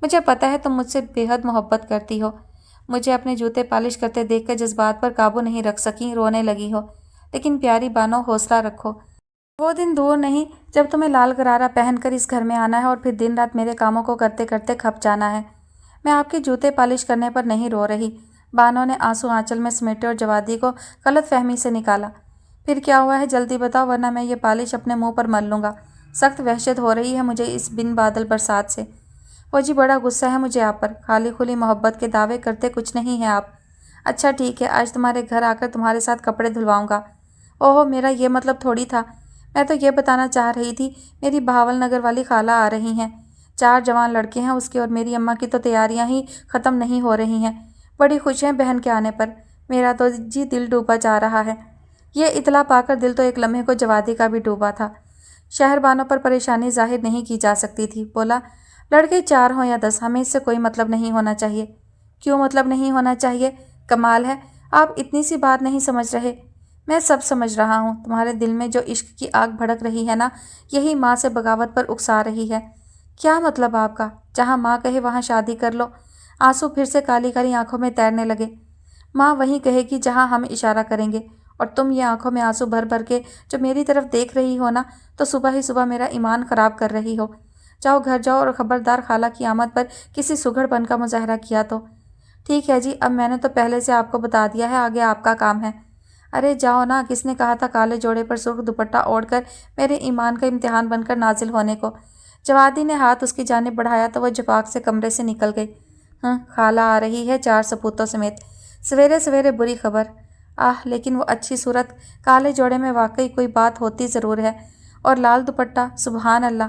A: मुझे पता है तुम मुझसे बेहद मोहब्बत करती हो। मुझे अपने जूते पालिश करते देखकर जज्बात पर काबू नहीं रख सकी, रोने लगी हो। लेकिन प्यारी बानो, हौसला रखो, वो दिन दूर नहीं जब तुम्हें लाल गरारा पहनकर इस घर में आना है और फिर दिन रात मेरे कामों को करते करते खप जाना है। मैं आपके जूते पालिश करने पर नहीं रो रही। बानो ने आंसू आंचल में समेटे और जवादी को गलत फहमी से निकाला। फिर क्या हुआ है, जल्दी बताओ वरना मैं ये पालिश अपने मुंह पर मल लूँगा। सख्त वहशत हो रही है मुझे इस बिन बादल बरसात से। वो जी बड़ा गुस्सा है मुझे आप पर, खाली खुली मोहब्बत के दावे करते कुछ नहीं है आप। अच्छा ठीक है, आज तुम्हारे घर आकर तुम्हारे साथ कपड़े धुलवाऊंगा। ओहो, मेरा ये मतलब थोड़ी था, मैं तो ये बताना चाह रही थी मेरी बहावल नगर वाली खाला आ रही हैं। 4 जवान लड़के हैं उसके, और मेरी अम्मा की तो तैयारियां ही ख़त्म नहीं हो रही हैं। बड़ी खुश हैं बहन के आने पर। मेरा तो जी दिल डूबा जा रहा है। ये इतला पाकर दिल तो एक लम्हे को जवादी का भी डूबा था। शहरबानों पर परेशानी जाहिर नहीं की जा सकती थी। बोला, लड़के 4 हों या 10, हमें इससे कोई मतलब नहीं होना चाहिए। क्यों मतलब नहीं होना चाहिए? कमाल है, आप इतनी सी बात नहीं समझ रहे। मैं सब समझ रहा हूँ। तुम्हारे दिल में जो इश्क की आग भड़क रही है ना, यही माँ से बगावत पर उकसा रही है। क्या मतलब आपका? जहाँ माँ कहे वहाँ शादी कर लो। आंसू फिर से काली काली आंखों में तैरने लगे। माँ वहीं कहेगी जहाँ हम इशारा करेंगे, और तुम ये आंखों में आंसू भर भर के जो मेरी तरफ देख रही हो ना, तो सुबह ही सुबह मेरा ईमान ख़राब कर रही हो। जाओ घर जाओ, और ख़बरदार खाला की आमद पर किसी सुघड़पन का मुजाहरा किया तो। ठीक है जी, अब मैंने तो पहले से आपको बता दिया है, आगे आपका काम है। अरे जाओ ना, किसने कहा था काले जोड़े पर सुर्ख दुपट्टा ओढ़कर मेरे ईमान का इम्तिहान बनकर नाजिल होने को। जवादी ने हाथ उसकी जानिब बढ़ाया तो वह झपाक से कमरे से निकल गई। खाला आ रही है 4 सपूतों समेत, सवेरे सवेरे बुरी खबर। आह, लेकिन वो अच्छी सूरत, काले जोड़े में वाकई कोई बात होती ज़रूर है, और लाल दुपट्टा, सुबहान अल्लाह।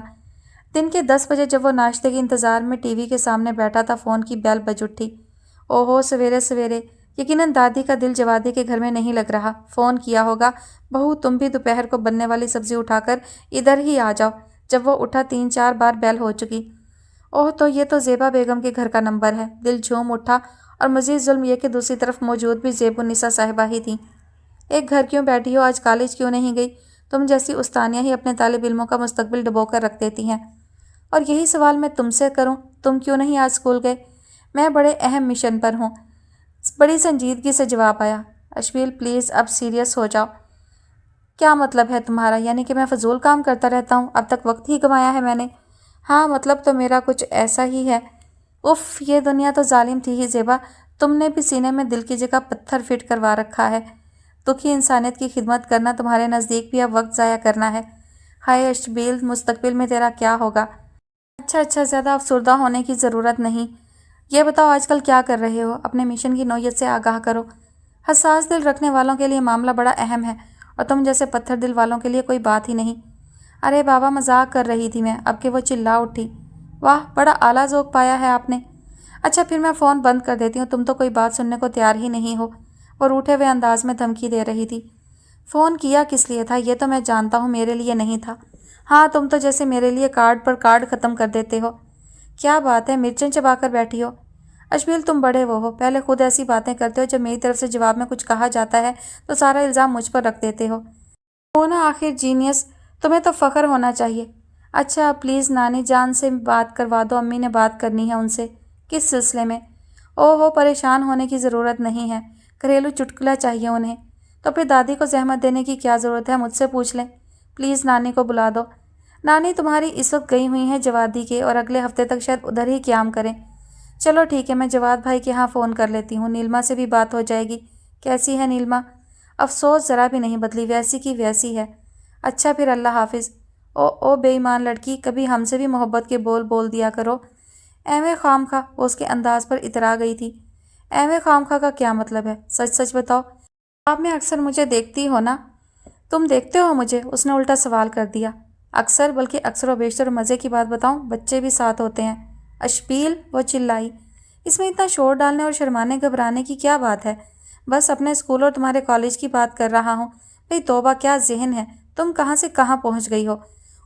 A: दिन के 10 बजे जब वो नाश्ते के इंतज़ार में टीवी के सामने बैठा था, फ़ोन की बेल बज उठी। ओहो, सवेरे सवेरे। यकीनन दादी का दिल जवादी के घर में नहीं लग रहा। फ़ोन किया होगा, बहू तुम भी दोपहर को बनने वाली सब्ज़ी उठाकर इधर ही आ जाओ। जब वो उठा 3-4 बार बेल हो चुकी। ओह, तो ये तो ज़ेबा बेगम के घर का नंबर है। दिल झूम उठा, और मज़ीद जुल्म यह कि दूसरी तरफ मौजूद भी ज़ेबुन्निसा साहिबा ही थी। एक घर क्यों बैठी हो, आज कॉलेज क्यों नहीं गई? तुम जैसी उस्तानियाँ ही अपने तालिब इल्मों का मुस्तकबिल डुबो कर रख देती हैं। और यही सवाल मैं तुमसे करूं, तुम क्यों नहीं आज स्कूल गए? मैं बड़े अहम मिशन पर हूं। बड़ी संजीदगी से जवाब आया। अशबील प्लीज़ अब सीरियस हो जाओ। क्या मतलब है तुम्हारा? यानी कि मैं फजूल काम करता रहता हूँ, अब तक वक्त ही गंवाया है मैंने। हाँ, मतलब तो मेरा कुछ ऐसा ही है। उफ़, ये दुनिया तो जालिम थी ही ज़ेबा, तुमने भी सीने में दिल की जगह पत्थर फिट करवा रखा है। दुखी इंसानियत की खिदमत करना तुम्हारे नज़दीक भी अब वक्त ज़ाया करना है। हाय अशबील, मुस्तकबिल में तेरा क्या होगा? अच्छा, ज़्यादा अफसरदा होने की ज़रूरत नहीं। ये बताओ आजकल क्या कर रहे हो? अपने मिशन की नौयत से आगाह करो। हसास दिल रखने वालों के लिए मामला बड़ा अहम है, और तुम जैसे पत्थर दिल वालों के लिए कोई बात ही नहीं। अरे बाबा, मजाक कर रही थी मैं, अब कि वो चिल्ला उठी। वाह, बड़ा आला ज़ोक पाया है आपने। अच्छा फिर मैं फ़ोन बंद कर देती हूँ, तुम तो कोई बात सुनने को तैयार ही नहीं हो। वो रूठे हुए अंदाज में धमकी दे रही थी। फ़ोन किया किस लिए था ये तो मैं जानता हूँ, मेरे लिए नहीं था। हाँ, तुम तो जैसे मेरे लिए कार्ड पर कार्ड ख़त्म कर देते हो। क्या बात है, मिर्चें चबाकर बैठी हो? अशबील तुम बड़े वो हो, पहले खुद ऐसी बातें करते हो, जब मेरी तरफ से जवाब में कुछ कहा जाता है तो सारा इल्ज़ाम मुझ पर रख देते हो ना आखिर जीनियस, तुम्हें तो फ़ख्र होना चाहिए। अच्छा प्लीज़ नानी जान से बात करवा दो, अम्मी ने बात करनी है उनसे। किस सिलसिले में? ओहो, परेशान होने की ज़रूरत नहीं है, घरेलू चुटकुला चाहिए उन्हें। तो फिर दादी को जहमत देने की क्या ज़रूरत है, मुझसे पूछ लें। प्लीज़ नानी को बुला दो। नानी तुम्हारी इस वक्त गई हुई हैं जवादी के, और अगले हफ्ते तक शायद उधर ही क़याम करें। चलो ठीक है, मैं जवाद भाई के यहाँ फ़ोन कर लेती हूँ, नीलमा से भी बात हो जाएगी। कैसी है नीलमा? अफसोस ज़रा भी नहीं बदली, वैसी की वैसी है। अच्छा फिर अल्लाह हाफिज़। ओ बेईमान लड़की, कभी हमसे भी मोहब्बत के बोल बोल दिया करो। एਵੇਂ खामखा, वो उसके अंदाज पर इतरा गई थी। एਵੇਂ खामखा का क्या मतलब है? सच सच बताओ। आप में अक्सर मुझे देखती हो ना? तुम देखते हो मुझे? उसने उल्टा सवाल कर दिया। अक्सर, बल्कि अक्सर व बेशतर। मज़े की बात बताऊं, बच्चे भी साथ होते हैं। अश्पील, वो चिल्लाई। इसमें इतना शोर डालने और शर्माने घबराने की क्या बात है? बस अपने स्कूल और तुम्हारे कॉलेज की बात कर रहा हूँ। भाई तौबा, क्या ज़हन है? तुम कहाँ से कहाँ पहुँच गई हो?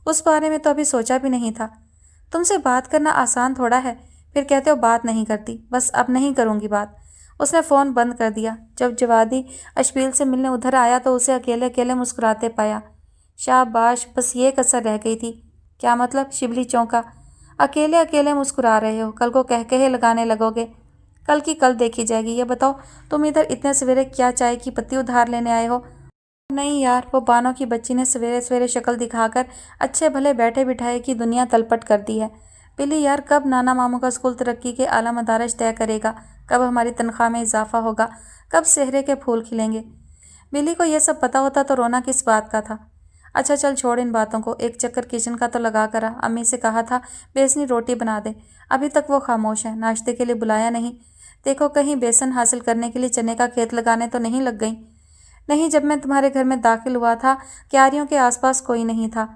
A: उस बारे में तो अभी सोचा भी नहीं था। तुमसे बात करना आसान थोड़ा है, फिर कहते हो बात नहीं करती। बस अब नहीं करूँगी बात। उसने फ़ोन बंद कर दिया। जब जवादी अश्पील से मिलने उधर आया तो उसे अकेले अकेले मुस्कुराते पाया। शाबाश, बस ये कसर रह गई थी। क्या मतलब? शिबली चौंका। अकेले अकेले मुस्कुरा रहे हो, कल को कह कहे लगाने लगोगे। कल की कल देखी जाएगी। ये बताओ, तुम इधर इतने सवेरे क्या चाय की पत्ती उधार लेने आए हो? नहीं यार, वो बानों की बच्ची ने सवेरे सवेरे शक्ल दिखाकर अच्छे भले बैठे बिठाए की दुनिया तलपट कर दी है। बिल्ली यार, कब नाना मामू का स्कूल तरक्की के आला मदारज तय करेगा? कब हमारी तनख्वाह में इजाफा होगा? कब सेहरे के फूल खिलेंगे? बिल्ली को यह सब पता होता तो रोना किस बात का था। अच्छा चल छोड़ इन बातों को, एक चक्कर किचन का तो लगा कर आ। अम्मी से कहा था बेसनी रोटी बना दे। अभी तक वो खामोश है। नाश्ते के लिए बुलाया नहीं? देखो कहीं बेसन हासिल करने के लिए चने का खेत लगाने तो नहीं लग गई? नहीं, जब मैं तुम्हारे घर में दाखिल हुआ था क्यारियों के आसपास कोई नहीं था।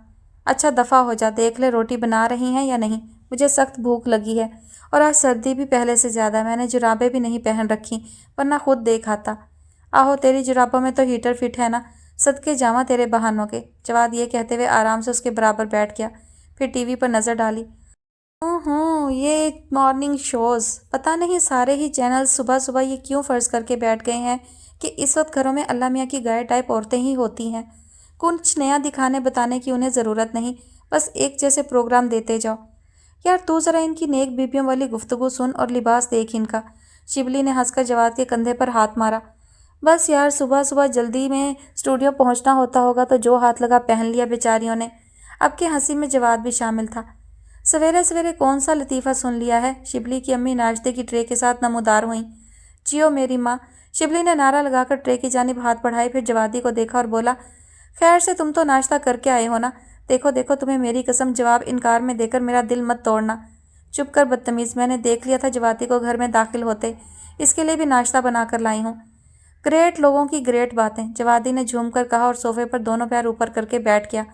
A: अच्छा दफ़ा हो जा, देख ले रोटी बना रही हैं या नहीं। मुझे सख्त भूख लगी है और आज सर्दी भी पहले से ज़्यादा। मैंने जुराबें भी नहीं पहन रखी, वरना खुद देख आता। आहो, तेरी जुराबों में तो हीटर फिट है ना। सदके जावा तेरे बहानों के। जवाद ये कहते हुए आराम से उसके बराबर बैठ गया। फिर टीवी पर नज़र डाली। ये मॉर्निंग शोज़, पता नहीं सारे ही चैनल सुबह सुबह ये क्यों फ़र्ज़ करके बैठ गए हैं कि इस वक्त घरों में अल्लाह मियाँ की गाय टाइप औरतें ही होती हैं। कुछ नया दिखाने बताने की उन्हें ज़रूरत नहीं, बस एक जैसे प्रोग्राम देते जाओ। यार तू ज़रा इनकी नेक बीबियों वाली गुफ्तगू सुन और लिबास देख इनका। शिबली ने हंसकर जवाद के कंधे पर हाथ मारा। बस यार, सुबह सुबह जल्दी में स्टूडियो पहुंचना होता होगा तो जो हाथ लगा पहन लिया बेचारियों ने। अब की हंसी में जवाद भी शामिल था। सवेरे सवेरे कौन सा लतीफ़ा सुन लिया है? शिबली की अम्मी नाश्ते की ट्रे के साथ नमूदार हुई। जियो मेरी माँ। शिबली ने नारा लगाकर ट्रे की जानिब हाथ बढ़ाए, फिर जवादी को देखा और बोला, खैर से तुम तो नाश्ता करके आए हो ना। देखो देखो, तुम्हें मेरी कसम, जवाब इनकार में देकर मेरा दिल मत तोड़ना। चुप कर बदतमीज़, मैंने देख लिया था जवादी को घर में दाखिल होते। इसके लिए भी नाश्ता बना कर लाई हूँ। ग्रेट लोगों की ग्रेट बातें, जवादी ने झूम कर कहा और सोफे पर दोनों पैर ऊपर करके बैठ गया।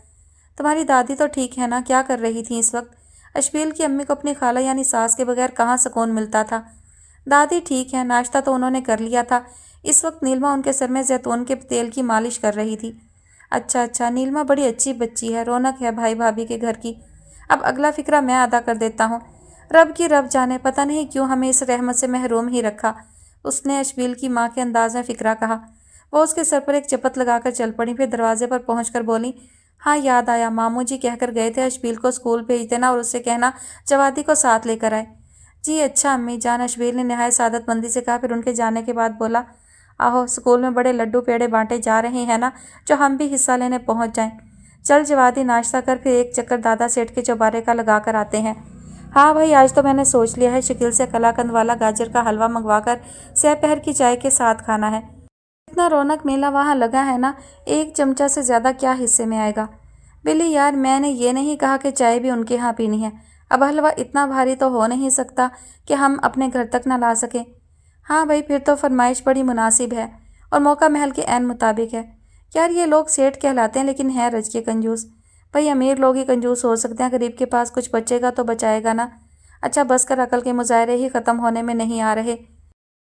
A: तुम्हारी दादी तो ठीक है ना? क्या कर रही थी इस वक्त? अश्पील की अम्मी को अपनी खाला यानी सास के बगैर कहाँ सुकून मिलता था। दादी ठीक है, नाश्ता तो उन्होंने कर लिया था। इस वक्त नीलमा उनके सर में जैतून के तेल की मालिश कर रही थी। अच्छा अच्छा, नीलमा बड़ी अच्छी बच्ची है, रौनक है भाई भाभी के घर की। अब अगला फिक्रा मैं अदा कर देता हूँ। रब की रब जाने, पता नहीं क्यों हमें इस रहमत से महरूम ही रखा। उसने अश्पील की माँ के अंदाज में फिक्रा कहा। वो उसके सर पर एक चपत लगाकर चल पड़ी। फिर दरवाजे पर पहुंचकर बोली, हाँ याद आया, मामू जी कहकर गए थे अश्पील को स्कूल भेज देना और उससे कहना जवादी को साथ लेकर आए। जी अच्छा अम्मी जान, अश्पील ने नहायत सादतमंदी से कहा। फिर उनके जाने के बाद बोला, आहो स्कूल में बड़े लड्डू पेड़े बांटे जा रहे हैं ना, जो हम भी हिस्सा लेने पहुंच जाएं। चल जवादी, नाश्ता कर, फिर एक चक्कर दादा सेठ के चौबारे का लगा कर आते हैं। हाँ भाई, आज तो मैंने सोच लिया है शकील से कलाकंद वाला गाजर का हलवा मंगवा कर सहपहर की चाय के साथ खाना है। इतना रौनक मेला वहाँ लगा है ना, एक चमचा से ज़्यादा क्या हिस्से में आएगा। बिल्ली यार, मैंने ये नहीं कहा कि चाय भी उनके यहाँ पीनी है। अब हलवा इतना भारी तो हो नहीं सकता कि हम अपने घर तक ना ला सकें। हाँ भाई, फिर तो फरमाइश बड़ी मुनासिब है और मौका महल के ऐन मुताबिक है। यार ये लोग सेठ कहलाते हैं लेकिन हैं रज के कंजूस। भाई अमीर लोग ही कंजूस हो सकते हैं, गरीब के पास कुछ बचेगा तो बचाएगा ना। अच्छा बस कर, अकल के मुजाहरे ही ख़त्म होने में नहीं आ रहे।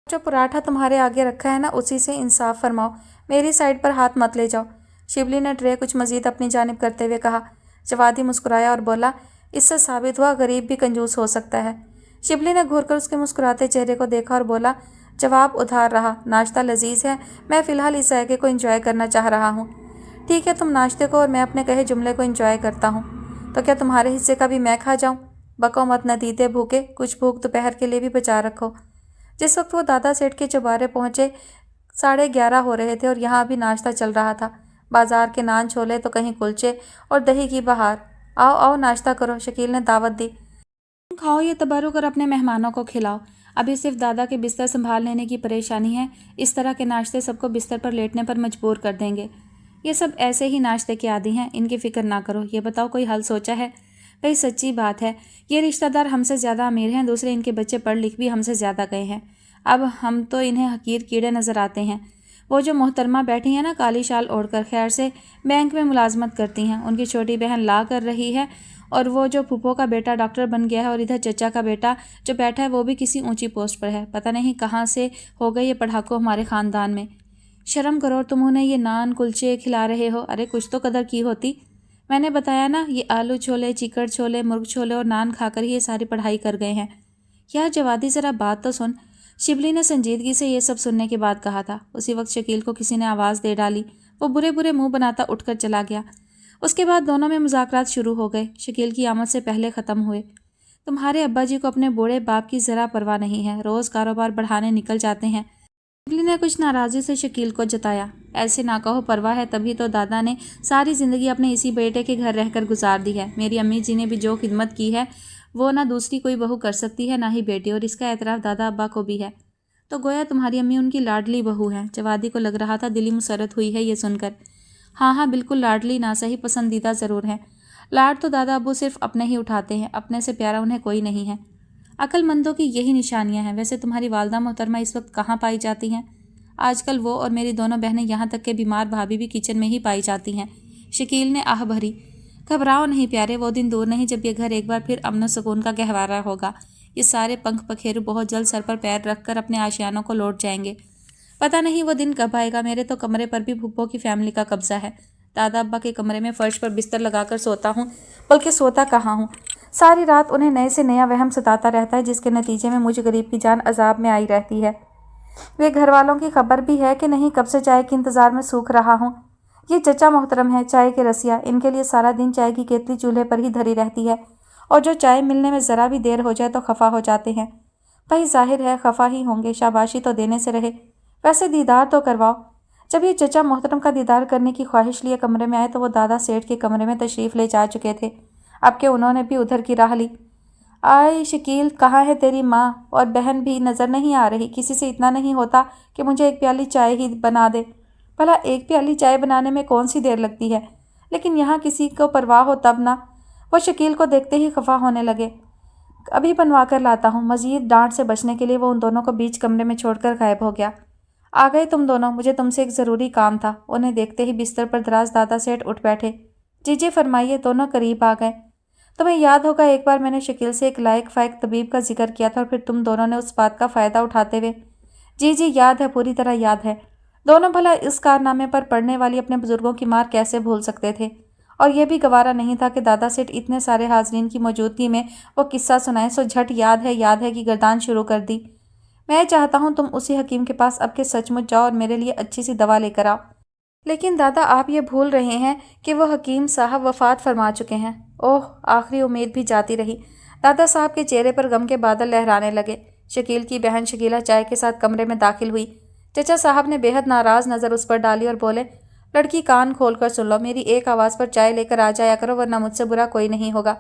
A: जो पराठा तुम्हारे आगे रखा है ना, उसी से इंसाफ फरमाओ, मेरी साइड पर हाथ मत ले जाओ। शिबली ने ट्रे कुछ मज़ीद अपनी जानिब करते हुए कहा। जवादी मुस्कुराया और बोला, इससे साबित हुआ गरीब भी कंजूस हो सकता है। शिबली ने घूरकर उसके मुस्कुराते चेहरे को देखा और बोला, जवाब उधार रहा, नाश्ता लजीज है, मैं फ़िलहाल इस जायके को एंजॉय करना चाह रहा हूँ। ठीक है, तुम नाश्ते को और मैं अपने कहे जुमले को एंजॉय करता हूँ। तो क्या तुम्हारे हिस्से का भी मैं खा जाऊँ? बको मत नदीते भूखे, कुछ भूख दोपहर के लिए भी बचा रखो। जिस वक्त वो दादा सेठ के चौबारे पहुँचे 11:30 हो रहे थे और यहाँ अभी नाश्ता चल रहा था। बाजार के नान छोले तो कहीं कुलचे और दही की बहार। आओ आओ नाश्ता करो, शकील ने दावत दी। खाओ ये तबरुक और अपने मेहमानों को खिलाओ। अभी सिर्फ दादा के बिस्तर संभाल लेने की परेशानी है, इस तरह के नाश्ते सबको बिस्तर पर लेटने पर मजबूर कर देंगे। ये सब ऐसे ही नाश्ते के आदी हैं, इनकी फ़िक्र ना करो। ये बताओ कोई हल सोचा है? भाई सच्ची बात है, ये रिश्तेदार हमसे ज़्यादा अमीर हैं, दूसरे इनके बच्चे पढ़ लिख भी हमसे ज़्यादा गए हैं। अब हम तो इन्हें हकीर कीड़े नज़र आते हैं। वो जो मोहतरमा बैठी हैं ना काली शाल ओढ़कर, खैर से बैंक में मुलाजमत करती हैं, उनकी छोटी बहन ला कर रही है, और वो जो फूफो का बेटा डॉक्टर बन गया है, और इधर चचा का बेटा जो बैठा है वो भी किसी ऊंची पोस्ट पर है। पता नहीं कहाँ से हो गए ये पढ़ाकू हमारे ख़ानदान में। शर्म करो, तुम उन्हें ये नान कुलचे खिला रहे हो। अरे कुछ तो कदर की होती। मैंने बताया ना, ये आलू छोले, चिकड़ छोले, मुर्ग छोले और नान खाकर ही ये सारी पढ़ाई कर गए हैं। यार जवादी ज़रा बात तो सुन। शिबली ने संजीदगी से ये सब सुनने के बाद कहा था। उसी वक्त शकील को किसी ने आवाज़ दे डाली। वो बुरे बुरे मुंह बनाता उठकर चला गया। उसके बाद दोनों में मुज़ाकरात शुरू हो गए, शकील की आमद से पहले ख़त्म हुए। तुम्हारे अब्बा जी को अपने बूढ़े बाप की ज़रा परवाह नहीं है, रोज़ कारोबार बढ़ाने निकल जाते हैं। शिबली ने कुछ नाराज़गी से शकील को जताया। ऐसे ना कहो, परवाह है तभी तो दादा ने सारी ज़िंदगी अपने इसी बेटे के घर रहकर गुजार दी है। मेरी अम्मी जी ने भी जो खिदमत की है वो ना दूसरी कोई बहू कर सकती है, ना ही बेटी, और इसका एतराफ़ दादा अब्बा को भी है। तो गोया तुम्हारी अम्मी उनकी लाडली बहू है। जवादी को लग रहा था दिली मुसरत हुई है ये सुनकर। हाँ, बिल्कुल लाडली ना सही, पसंदीदा ज़रूर है। लाड तो दादा अब्बू सिर्फ अपने ही उठाते हैं, अपने से प्यारा उन्हें कोई नहीं है। अक्लमंदों की यही निशानियां हैं। वैसे तुम्हारी वालदा मोहतरमा इस वक्त कहाँ पाई जाती हैं? आजकल वो और मेरी दोनों बहनें, यहाँ तक के बीमार भाभी भी किचन में ही पाई जाती हैं। शकील ने आह भरी। घबराओ नहीं प्यारे, वो दिन दूर नहीं जब ये घर एक बार फिर अमन सुकून का गहवारा होगा। ये सारे पंख पखेरु बहुत जल्द सर पर पैर रखकर अपने आशियानों को लौट जाएंगे। पता नहीं वो दिन कब आएगा। मेरे तो कमरे पर भी फूफो की फैमिली का कब्जा है। दादा अब्बा के कमरे में फर्श पर बिस्तर लगाकर सोता हूँ, बल्कि सोता कहाँ हूँ, सारी रात उन्हें नए से नया वहम सताता रहता है, जिसके नतीजे में मुझ गरीब की जान अजाब में आई रहती है। वे घर वालों की खबर भी है कि नहीं, कब से चाय के इंतज़ार में सूख रहा हूँ। ये चचा मोहतरम है, चाय के रसिया, इनके लिए सारा दिन चाय की केतली चूल्हे पर ही धरी रहती है, और जो चाय मिलने में ज़रा भी देर हो जाए तो खफा हो जाते हैं। भाई जाहिर है खफा ही होंगे, शाबाशी तो देने से रहे। वैसे दीदार तो करवाओ। जब ये चचा मोहतरम का दीदार करने की ख्वाहिश लिए कमरे में आए तो वो दादा सेठ के कमरे में तशरीफ़ ले जा चुके थे। अब के उन्होंने भी उधर की राह ली। आए शकील, कहाँ है तेरी माँ और बहन भी नज़र नहीं आ रही। किसी से इतना नहीं होता कि मुझे एक प्याली चाय ही बना दे। भला एक प्याली चाय बनाने में कौन सी देर लगती है, लेकिन यहाँ किसी को परवाह हो तब ना। वो शकील को देखते ही खफा होने लगे। अभी बनवा कर लाता हूँ। मज़ीद डांट से बचने के लिए वो उन दोनों को बीच कमरे में छोड़कर गायब हो गया। आ गए तुम दोनों, मुझे तुमसे एक ज़रूरी काम था। उन्हें देखते ही बिस्तर पर दराज दादा सेठ उठ बैठे। जी फरमाइए। दोनों करीब आ गए। तुम्हें याद होगा एक बार मैंने शकील से एक लायक फ़ायक तबीब का जिक्र किया था, और फिर तुम दोनों ने उस बात का फ़ायदा उठाते हुए। जी याद है, पूरी तरह याद है। दोनों भला इस कारनामे पर पड़ने वाली अपने बुजुर्गों की मार कैसे भूल सकते थे। और यह भी गवारा नहीं था कि दादा सेठ इतने सारे हाजरीन की मौजूदगी में वो किस्सा सुनाए, सो झट याद है कि गर्दान शुरू कर दी। मैं चाहता हूँ तुम उसी हकीम के पास अब के सचमुच जाओ और मेरे लिए अच्छी सी दवा लेकर आओ। लेकिन दादा आप ये भूल रहे हैं कि वो हकीम साहब वफ़ात फरमा चुके हैं। ओह, आखिरी उम्मीद भी जाती रही। दादा साहब के चेहरे पर गम के बादल लहराने लगे। शकील की बहन शकीला चाय के साथ कमरे में दाखिल हुई। चचा साहब ने बेहद नाराज़ नज़र उस पर डाली और बोले, लड़की कान खोल कर सुन लो, मेरी एक आवाज़ पर चाय लेकर आ जाया करो, वरना मुझसे बुरा कोई नहीं होगा।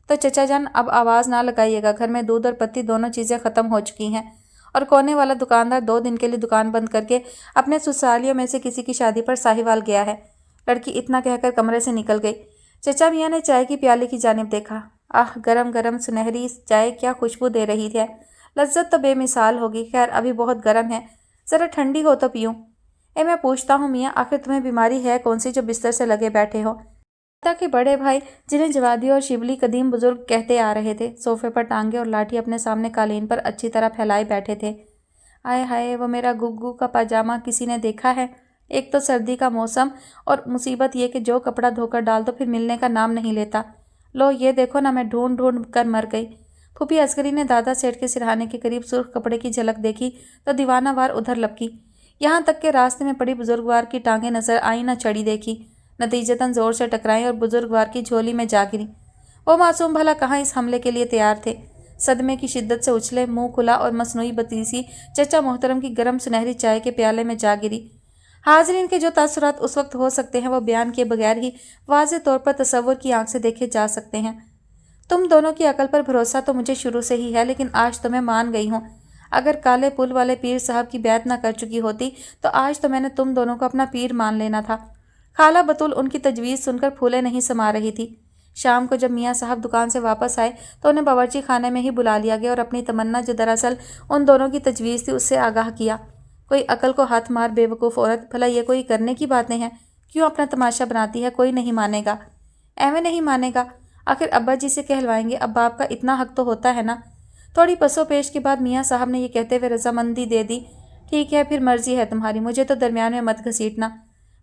A: तो चचा जान अब आवाज़ ना लगाइएगा, घर में दूध और पत्ती दोनों चीज़ें ख़त्म हो चुकी हैं, और कोने वाला दुकानदार 2 दिन के लिए दुकान बंद करके अपने ससुरालियों में से किसी की शादी पर साहिवाल गया है। लड़की इतना कहकर कमरे से निकल गई। चचा मियाँ ने चाय की प्याली की जानिब देखा। आह, गरम गरम सुनहरी चाय क्या खुशबू दे रही है। लज्जत तो बेमिसाल होगी। खैर अभी बहुत गर्म है, ज़रा ठंडी हो तो पीऊँ। मैं पूछता हूँ मियाँ, आखिर तुम्हें बीमारी है कौन सी जो बिस्तर से लगे बैठे हो? दादा के बड़े भाई, जिन्हें जवादी और शिबली कदीम बुजुर्ग कहते आ रहे थे, सोफे पर टांगे और लाठी अपने सामने कालीन पर अच्छी तरह फैलाए बैठे थे। आए हाय, वो मेरा गुग्गू का पाजामा किसी ने देखा है? एक तो सर्दी का मौसम, और मुसीबत ये कि जो कपड़ा धोकर डाल दो फिर मिलने का नाम नहीं लेता। लो ये देखो ना, मैं ढूंढ ढूंढ कर मर गई। फूफी असगरी ने दादा सेठ के सिरहाने के करीब सुर्ख कपड़े की झलक देखी तो दीवाना वार उधर लपकी। यहाँ तक के रास्ते में पड़ी बुजुर्गवार की टांगें नजर आई न चढ़ी देखी। नतीजतन जोर से टकराई और बुजुर्गवार की झोली में जा गिरी। वो मासूम भला कहाँ इस हमले के लिए तैयार थे। सदमे की शिद्दत से उछले, मुंह खुला और मसनूई बतीसी चचा मोहतरम की गर्म सुनहरी चाय के प्याले में जा गिरी। हाजरीन के जो तासुरात उस वक्त हो सकते हैं वो बयान किए बगैर ही वाज़े तौर पर तसव्वुर की आंख से देखे जा सकते हैं। तुम दोनों की अकल पर भरोसा तो मुझे शुरू से ही है, लेकिन आज तो मैं मान गई हूँ। अगर काले पुल वाले पीर साहब की बैत ना कर चुकी होती तो आज तो मैंने तुम दोनों को अपना पीर मान लेना था। खाला बतूल उनकी तजवीज़ सुनकर फूले नहीं समा रही थी। शाम को जब मियाँ साहब दुकान से वापस आए तो उन्हें बावर्ची खाने में ही बुला लिया गया और अपनी तमन्ना जो दरअसल उन दोनों की तजवीज़ थी उससे आगाह किया। कोई अकल को हाथ मार बेवकूफ़ औरत, भला ये कोई करने की बातें हैं? क्यों अपना तमाशा बनाती है? कोई नहीं मानेगा, एवं नहीं मानेगा। आखिर अब्बा जी से कहलवाएंगे, अब बाप का इतना हक तो होता है ना। थोड़ी पसोपेश के बाद मियाँ साहब ने ये कहते हुए रजामंदी दे दी, ठीक है फिर मर्जी है तुम्हारी, मुझे तो दरमियान में मत घसीटना।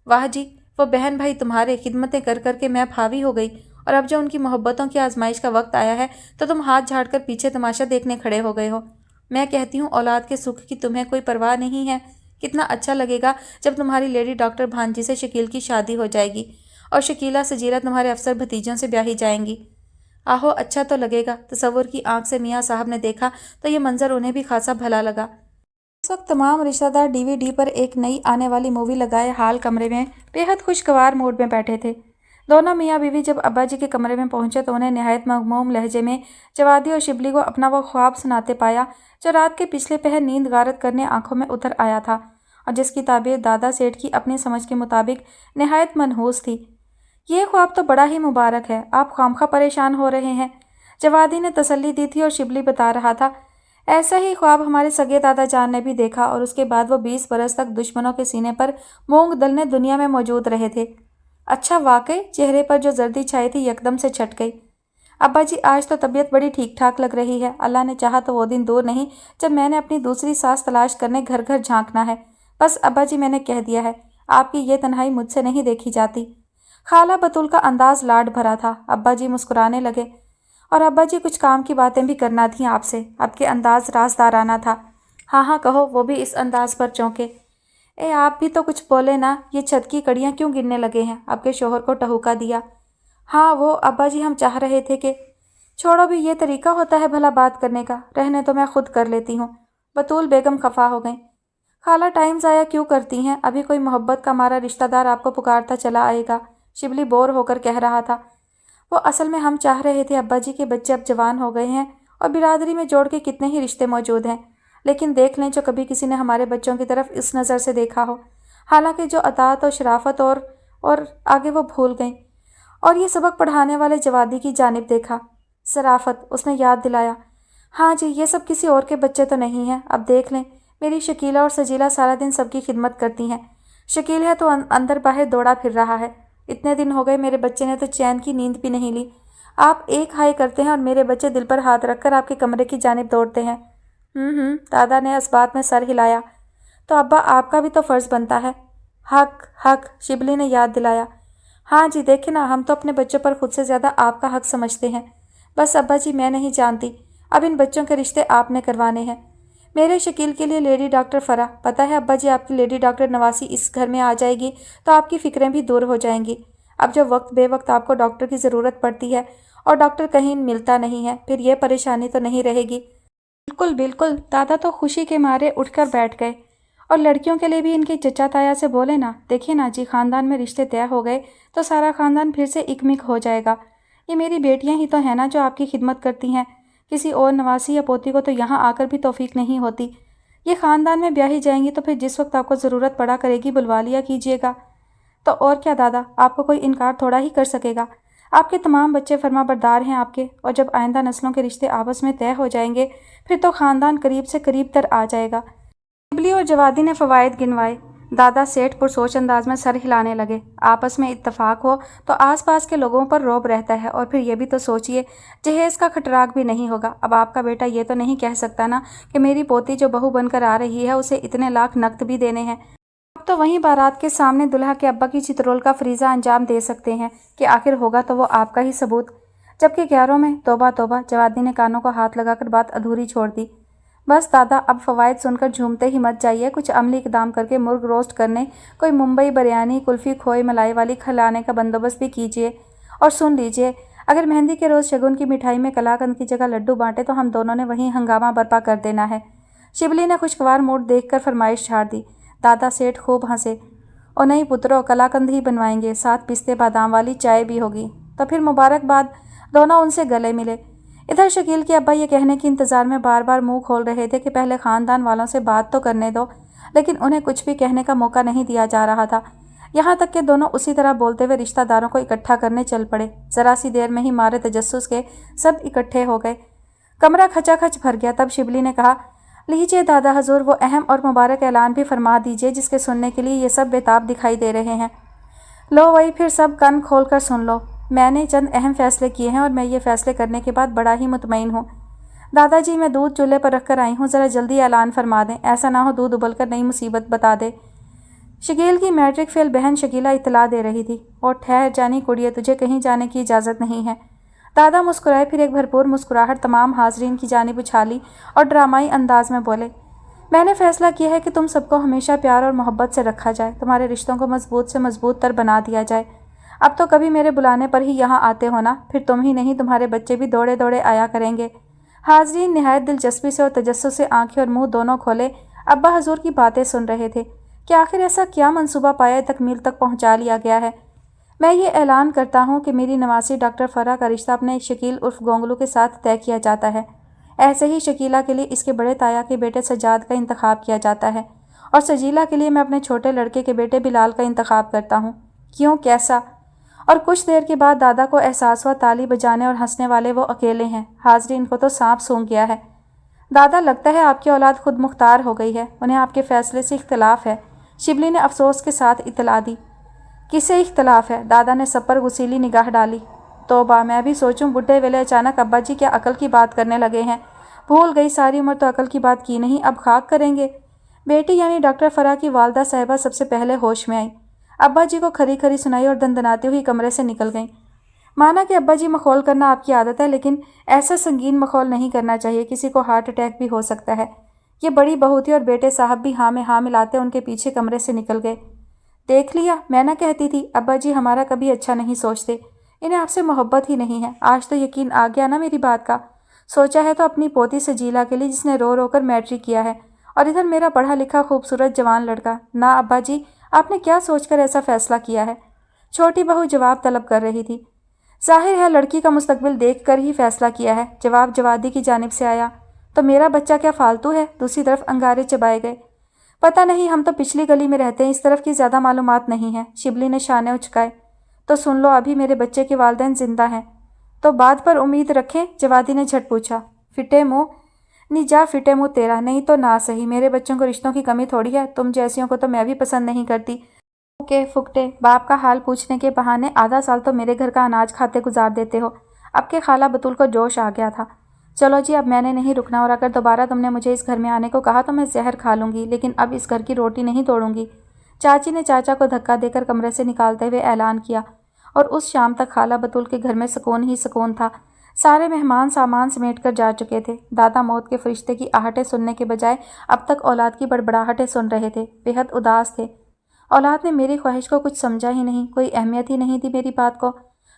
A: वाह जी, वो बहन भाई तुम्हारे खिदमतें कर करके मैं फावी हो गई, और अब जो उनकी मोहब्बतों की आजमाइश का वक्त आया है तो तुम हाथ झाड़ कर पीछे तमाशा देखने खड़े हो गए हो। मैं कहती हूँ औलाद के सुख की तुम्हें कोई परवाह नहीं है। कितना अच्छा लगेगा जब तुम्हारी लेडी डॉक्टर भांजी से शकील की शादी हो जाएगी और शकीला सजीला तुम्हारे अफसर भतीजों से ब्याही जाएंगी। आहो, अच्छा तो लगेगा। तसव्वुर की आंख से मियाँ साहब ने देखा तो ये मंजर उन्हें भी खासा भला लगा। इस वक्त तमाम रिश्तेदार डीवीडी पर एक नई आने वाली मूवी लगाए हाल कमरे में बेहद खुशगवार मूड में बैठे थे। दोनों मियाँ बीवी जब अब्बा जी के कमरे में पहुंचे तो उन्हें निहायत मगमूम लहजे में जवादी और शिबली को अपना वो ख्वाब सुनाते पाया जो रात के पिछले पहर नींद गारत करने आंखों में उतर आया था और जिसकी ताबीर दादा सेठ की अपनी समझ के मुताबिक निहायत मनहूस थी। ये ख्वाब तो बड़ा ही मुबारक है, आप खामखा परेशान हो रहे हैं, जवादी ने तसल्ली दी थी और शिबली बता रहा था, ऐसा ही ख्वाब हमारे सगे दादा जान ने भी देखा और उसके बाद वो 20 बरस तक दुश्मनों के सीने पर मूंग दलने दुनिया में मौजूद रहे थे। अच्छा, वाकई? चेहरे पर जो जर्दी छाई थी यकदम से छट गई। अब्बा जी, आज तो तबीयत बड़ी ठीक ठाक लग रही है। अल्लाह ने चाहा तो वो दिन दूर नहीं जब मैंने अपनी दूसरी सास तलाश करने घर घर झांकना है। बस अब्बा जी, मैंने कह दिया है, आपकी ये तन्हाई मुझसे नहीं देखी जाती। खाला बतूल का अंदाज लाड भरा था। अब्बा जी मुस्कुराने लगे। और अब्बा जी, कुछ काम की बातें भी करना थी आपसे। आपके अंदाज राजदाराना था। हाँ हाँ कहो। वो भी इस अंदाज पर चौंके। आप भी तो कुछ बोले ना, ये छत की कड़ियाँ क्यों गिरने लगे हैं? आपके शोहर को टहुका दिया। हाँ वो अब्बा जी, हम चाह रहे थे कि छोड़ो भी, ये तरीका होता है भला बात करने का? रहने तो मैं खुद कर लेती हूँ। बतूल बेगम खफा हो गई। खाला, टाइम ज़ाया क्यों करती हैं? अभी कोई मोहब्बत का हमारा रिश्तेदार आपको पुकारता चला आएगा। शिबली बोर होकर कह रहा था। वो असल में हम चाह रहे थे अब्बा जी के बच्चे अब जवान हो गए हैं और बिरादरी में जोड़ के कितने ही रिश्ते मौजूद हैं, लेकिन देख लें जो कभी किसी ने हमारे बच्चों की तरफ इस नज़र से देखा हो। हालांकि जो अतात और शराफत और आगे वो भूल गई और ये सबक पढ़ाने वाले जवादी की जानिब देखा। शराफत, उसने याद दिलाया। हाँ जी, ये सब किसी और के बच्चे तो नहीं हैं। अब देख लें, मेरी शकीला और सजीला सारा दिन सबकी खिदमत करती हैं। शकील है तो अंदर बाहर दौड़ा फिर रहा है। इतने दिन हो गए मेरे बच्चे ने तो चैन की नींद भी नहीं ली। आप एक हाय करते हैं और मेरे बच्चे दिल पर हाथ रखकर आपके कमरे की जानिब दौड़ते हैं। दादा ने इस बात में सर हिलाया। तो अब्बा, आपका भी तो फ़र्ज़ बनता है। हक हक, शिबली ने याद दिलाया। हाँ जी, देखे ना, हम तो अपने बच्चों पर खुद से ज़्यादा आपका हक समझते हैं। बस अब्बा जी, मैं नहीं जानती, अब इन बच्चों के रिश्ते आपने करवाने हैं। मेरे शकील के लिए लेडी डॉक्टर फ़रा, पता है अब्बा जी, आपकी लेडी डॉक्टर नवासी इस घर में आ जाएगी तो आपकी फ़िक्रें भी दूर हो जाएंगी। अब जब वक्त बेवक्त आपको डॉक्टर की ज़रूरत पड़ती है और डॉक्टर कहीं मिलता नहीं है, फिर ये परेशानी तो नहीं रहेगी। बिल्कुल बिल्कुल, दादा तो खुशी के मारे उठकर बैठ गए। और लड़कियों के लिए भी इनकी चचा ताया से बोले ना, देखिए ना जी, ख़ानदान में रिश्ते तय हो गए तो सारा ख़ानदान फिर से इकमिक हो जाएगा। ये मेरी बेटियां ही तो हैं ना जो आपकी खिदमत करती हैं। किसी और नवासी या पोती को तो यहाँ आकर भी तौफीक नहीं होती। ये ख़ानदान में ब्याही जाएंगी तो फिर जिस वक्त आपको ज़रूरत पड़ा करेगी, बुलवा लिया कीजिएगा। तो और क्या दादा, आपको कोई इनकार थोड़ा ही कर सकेगा। आपके तमाम बच्चे फर्माबरदार हैं आपके, और जब आइंदा नस्लों के रिश्ते आपस में तय हो जाएंगे फिर तो ख़ानदान करीब से करीब तर आ जाएगा। शिबली और जवादी ने फ़वाइद गिनवाए। दादा सेठ पुरसोच अंदाज में सर हिलाने लगे। आपस में इत्तफाक हो तो आसपास के लोगों पर रौब रहता है, और फिर ये भी तो सोचिए, जहेज़ का खटराक भी नहीं होगा। अब आपका बेटा ये तो नहीं कह सकता ना कि मेरी पोती जो बहू बनकर आ रही है उसे इतने लाख नकद भी देने हैं। अब तो वहीं बारात के सामने दुल्हा के अब्बा की चित्रोल का फरीज़ा अंजाम दे सकते हैं कि आखिर होगा तो वो आपका ही सबूत। जबकि ग्यारों में तौबा तौबा, जवादी ने कानों को हाथ लगाकर बात अधूरी छोड़ दी। बस दादा, अब फ़वाइद सुनकर झूमते ही मत जाइए, कुछ अमली इकदाम करके मुर्ग रोस्ट करने, कोई मुंबई बिरयानी, कुल्फ़ी, खोए मलाई वाली खिलाने का बंदोबस्त भी कीजिए। और सुन लीजिए, अगर मेहंदी के रोज़ शगुन की मिठाई में कलाकंद की जगह लड्डू बांटे तो हम दोनों ने वहीं हंगामा बर्पा कर देना है। शिबली ने खुशगवार मूड देखकर फरमाइश छाड़ दी। दादा सेठ खूब हंसे। और नहीं पुत्रों, कलाकंद ही बनवाएंगे, साथ पिस्ते बादाम वाली चाय भी होगी। तो फिर मुबारकबाद। दोनों उनसे गले मिले। इधर शकील के अब्बा ये कहने के इंतज़ार में बार बार मुंह खोल रहे थे कि पहले ख़ानदान वालों से बात तो करने दो, लेकिन उन्हें कुछ भी कहने का मौका नहीं दिया जा रहा था। यहाँ तक कि दोनों उसी तरह बोलते हुए रिश्ता दारों को इकट्ठा करने चल पड़े। ज़रा सी देर में ही मारे तजस्सुस के सब इकट्ठे हो गए। कमरा खचाखच भर गया। तब शिबली ने कहा, लीजिए दादा हजूर, वो अहम और मुबारक ऐलान भी फरमा दीजिए जिसके सुनने के लिए ये सब बेताब दिखाई दे रहे हैं। लो वही, फिर सब कान खोल कर सुन लो। मैंने चंद अहम फैसले किए हैं और मैं ये फैसले करने के बाद बड़ा ही मुतमईन हूँ। दादाजी, मैं दूध चूल्हे पर रख कर आई हूँ, ज़रा जल्दी ऐलान फरमा दें, ऐसा ना हो दूध उबल कर नई मुसीबत बता दे। शकील की मैट्रिक फेल बहन शकीला इतला दे रही थी। और ठहर जानी कुड़िए, तुझे कहीं जाने की इजाज़त नहीं है। दादा मुस्कुराए, फिर एक भरपूर मुस्कुराहट तमाम हाजरीन की जानिब उछाली और ड्रामाई अंदाज में बोले, मैंने फैसला किया है कि तुम सबको हमेशा प्यार और मोहब्बत से रखा जाए, तुम्हारे रिश्तों को मजबूत से मजबूत तर बना दिया जाए। अब तो कभी मेरे बुलाने पर ही यहाँ आते हो ना, फिर तुम ही नहीं तुम्हारे बच्चे भी दौड़े दौड़े आया करेंगे। हाजरीन निहायत दिलचस्पी से और तजस्सुस से आंखें और मुंह दोनों खोले अब्बा हजूर की बातें सुन रहे थे कि आखिर ऐसा क्या मंसूबा पाया तकमील तक पहुँचा लिया गया है। मैं ये ऐलान करता हूँ कि मेरी नवासी डॉक्टर फ़रा का रिश्ता अपने शकील उर्फ गोंगलू के साथ तय किया जाता है। ऐसे ही शकीला के लिए इसके बड़े ताया के बेटे सजाद का इंतखाब किया जाता है और सजीला के लिए मैं अपने छोटे लड़के के बेटे बिलाल का इंतखाब करता हूँ। क्यों, कैसा? और कुछ देर के बाद दादा को एहसास हुआ ताली बजाने और हंसने वाले वो अकेले हैं। हाजरीन को तो सांप सूंघ गया है। दादा, लगता है आपकी औलाद खुद मुख्तार हो गई है, उन्हें आपके फैसले से इख्तलाफ है। शिबली ने अफसोस के साथ इतला दी। किसे इख्तलाफ है? दादा ने सब पर गुसीली निगाह डाली। तौबा, मैं भी सोचूं बुढ़े वेले अचानक अब्बा जी क्या अकल की बात करने लगे हैं। भूल गई, सारी उम्र तो अकल की बात की नहीं, अब खाक करेंगे। बेटी यानी डॉक्टर फ़रा की वालदा साहिबा सबसे पहले होश में आई। अब्बा जी को खरी खरी सुनाई और दंदनाती हुई कमरे से निकल गईं। माना कि अब्बा जी मखौल करना आपकी आदत है, लेकिन ऐसा संगीन मखौल नहीं करना चाहिए, किसी को हार्ट अटैक भी हो सकता है। ये बड़ी बहू थी और बेटे साहब भी हाँ में हाँ मिलाते उनके पीछे कमरे से निकल गए। देख लिया, मैं ना कहती थी, अब्बा जी हमारा कभी अच्छा नहीं सोचते, इन्हें आपसे मोहब्बत ही नहीं है। आज तो यकीन आ गया ना मेरी बात का। सोचा है तो अपनी पोती सजीला के लिए जिसने रो रो कर मैट्रिक किया है, और इधर मेरा पढ़ा लिखा खूबसूरत जवान लड़का। ना अब्बा जी, आपने क्या सोचकर ऐसा फैसला किया है? छोटी बहू जवाब तलब कर रही थी। जाहिर है लड़की का मुस्तकबिल देख कर ही फैसला किया है। जवाब जवादी की जानिब से आया। तो मेरा बच्चा क्या फालतू है? दूसरी तरफ अंगारे चबाए गए। पता नहीं, हम तो पिछली गली में रहते हैं, इस तरफ की ज़्यादा मालूमात नहीं है। शिबली ने शाने उचकाए। तो सुन लो, अभी मेरे बच्चे के वालिदैन जिंदा हैं। तो बात पर उम्मीद रखें? जवादी ने झट पूछा। फिटे मुँह, निजा फिटे मुँह तेरा, नहीं तो ना सही। मेरे बच्चों को रिश्तों की कमी थोड़ी है, तुम जैसियों को तो मैं भी पसंद नहीं करती। के फुकटे, बाप का हाल पूछने के बहाने आधा साल तो मेरे घर का अनाज खाते गुजार देते हो। अब के खाला बतूल को जोश आ गया था। चलो जी, अब मैंने नहीं रुकना, और अगर दोबारा तुमने मुझे इस घर में आने को कहा तो मैं जहर खा लूँगी, लेकिन अब इस घर की रोटी नहीं तोड़ूंगी। चाची ने चाचा को धक्का देकर कमरे से निकालते हुए ऐलान किया। और उस शाम तक खाला बतूल के घर में सुकून ही सुकून था। सारे मेहमान सामान समेट कर जा चुके थे। दादा मौत के फरिश्ते की आहटें सुनने के बजाय अब तक औलाद की बड़बड़ाहटें सुन रहे थे। बेहद उदास थे। औलाद ने मेरी ख्वाहिश को कुछ समझा ही नहीं, कोई अहमियत ही नहीं दी मेरी बात को।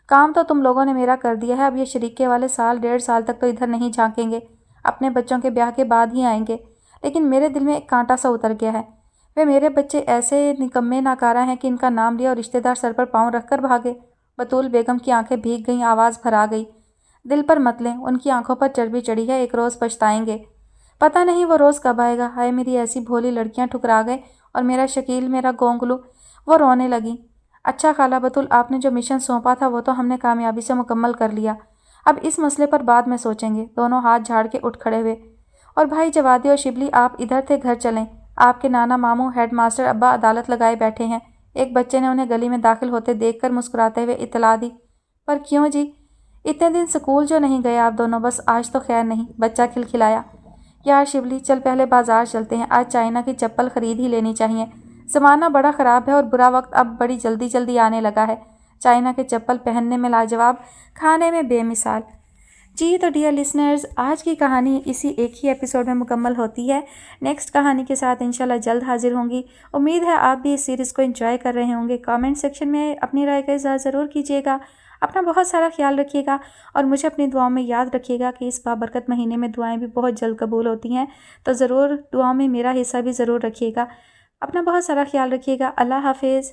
A: काम तो तुम लोगों ने मेरा कर दिया है, अब ये शरीके वाले साल डेढ़ साल तक तो इधर नहीं झांकेंगे, अपने बच्चों के ब्याह के बाद ही आएंगे। लेकिन मेरे दिल में एक कांटा सा उतर गया है। वे मेरे बच्चे ऐसे निकम्मे नाकारा हैं कि इनका नाम लिया और रिश्तेदार सर पर पाँव रख कर भागे। बतूल बेगम की आंखें भीग गईं, आवाज़ भरा गई। दिल पर मत लें, उनकी आंखों पर चर्बी चढ़ी है, एक रोज़ पछताएंगे। पता नहीं वो रोज़ कब आएगा। हाय, मेरी ऐसी भोली लड़कियां ठुकरा गए, और मेरा शकील, मेरा गोंगलू। वो रोने लगी। अच्छा खाला बतूल, आपने जो मिशन सौंपा था वो तो हमने कामयाबी से मुकम्मल कर लिया। अब इस मसले पर बाद में सोचेंगे। दोनों हाथ झाड़ के उठ खड़े हुए। और भाई जवादी और शिबली, आप इधर थे, घर चलें। आपके नाना मामू हेड मास्टर अब्बा अदालत लगाए बैठे हैं। एक बच्चे ने उन्हें गली में दाखिल होते देखकर मुस्कुराते हुए इतला दी। पर क्यों जी? इतने दिन स्कूल जो नहीं गए आप दोनों? बस आज तो खैर नहीं, बच्चा खिलखिलाया। यार शिबली, चल पहले बाजार चलते हैं, आज चाइना की चप्पल खरीद ही लेनी चाहिए। ज़माना बड़ा ख़राब है और बुरा वक्त अब बड़ी जल्दी जल्दी आने लगा है। चाइना के चप्पल पहनने में लाजवाब, खाने में बेमिसाल। जी तो डियर लिसनर्स, आज की कहानी इसी एक ही एपिसोड में मुकम्मल होती है। नेक्स्ट कहानी के साथ इंशाल्लाह जल्द हाजिर होंगी। उम्मीद है आप भी इस सीरीज़ को एंजॉय कर रहे होंगे। कमेंट सेक्शन में अपनी राय का इज़हार ज़रूर कीजिएगा। अपना बहुत सारा ख्याल रखिएगा और मुझे अपनी दुआओं में याद रखिएगा कि इस बाबरकत महीने में दुआएं भी बहुत जल्द कबूल होती हैं। तो ज़रूर दुआओं में मेरा हिस्सा भी ज़रूर रखिएगा। अपना बहुत सारा ख्याल रखिएगा। अल्लाह हाफिज़।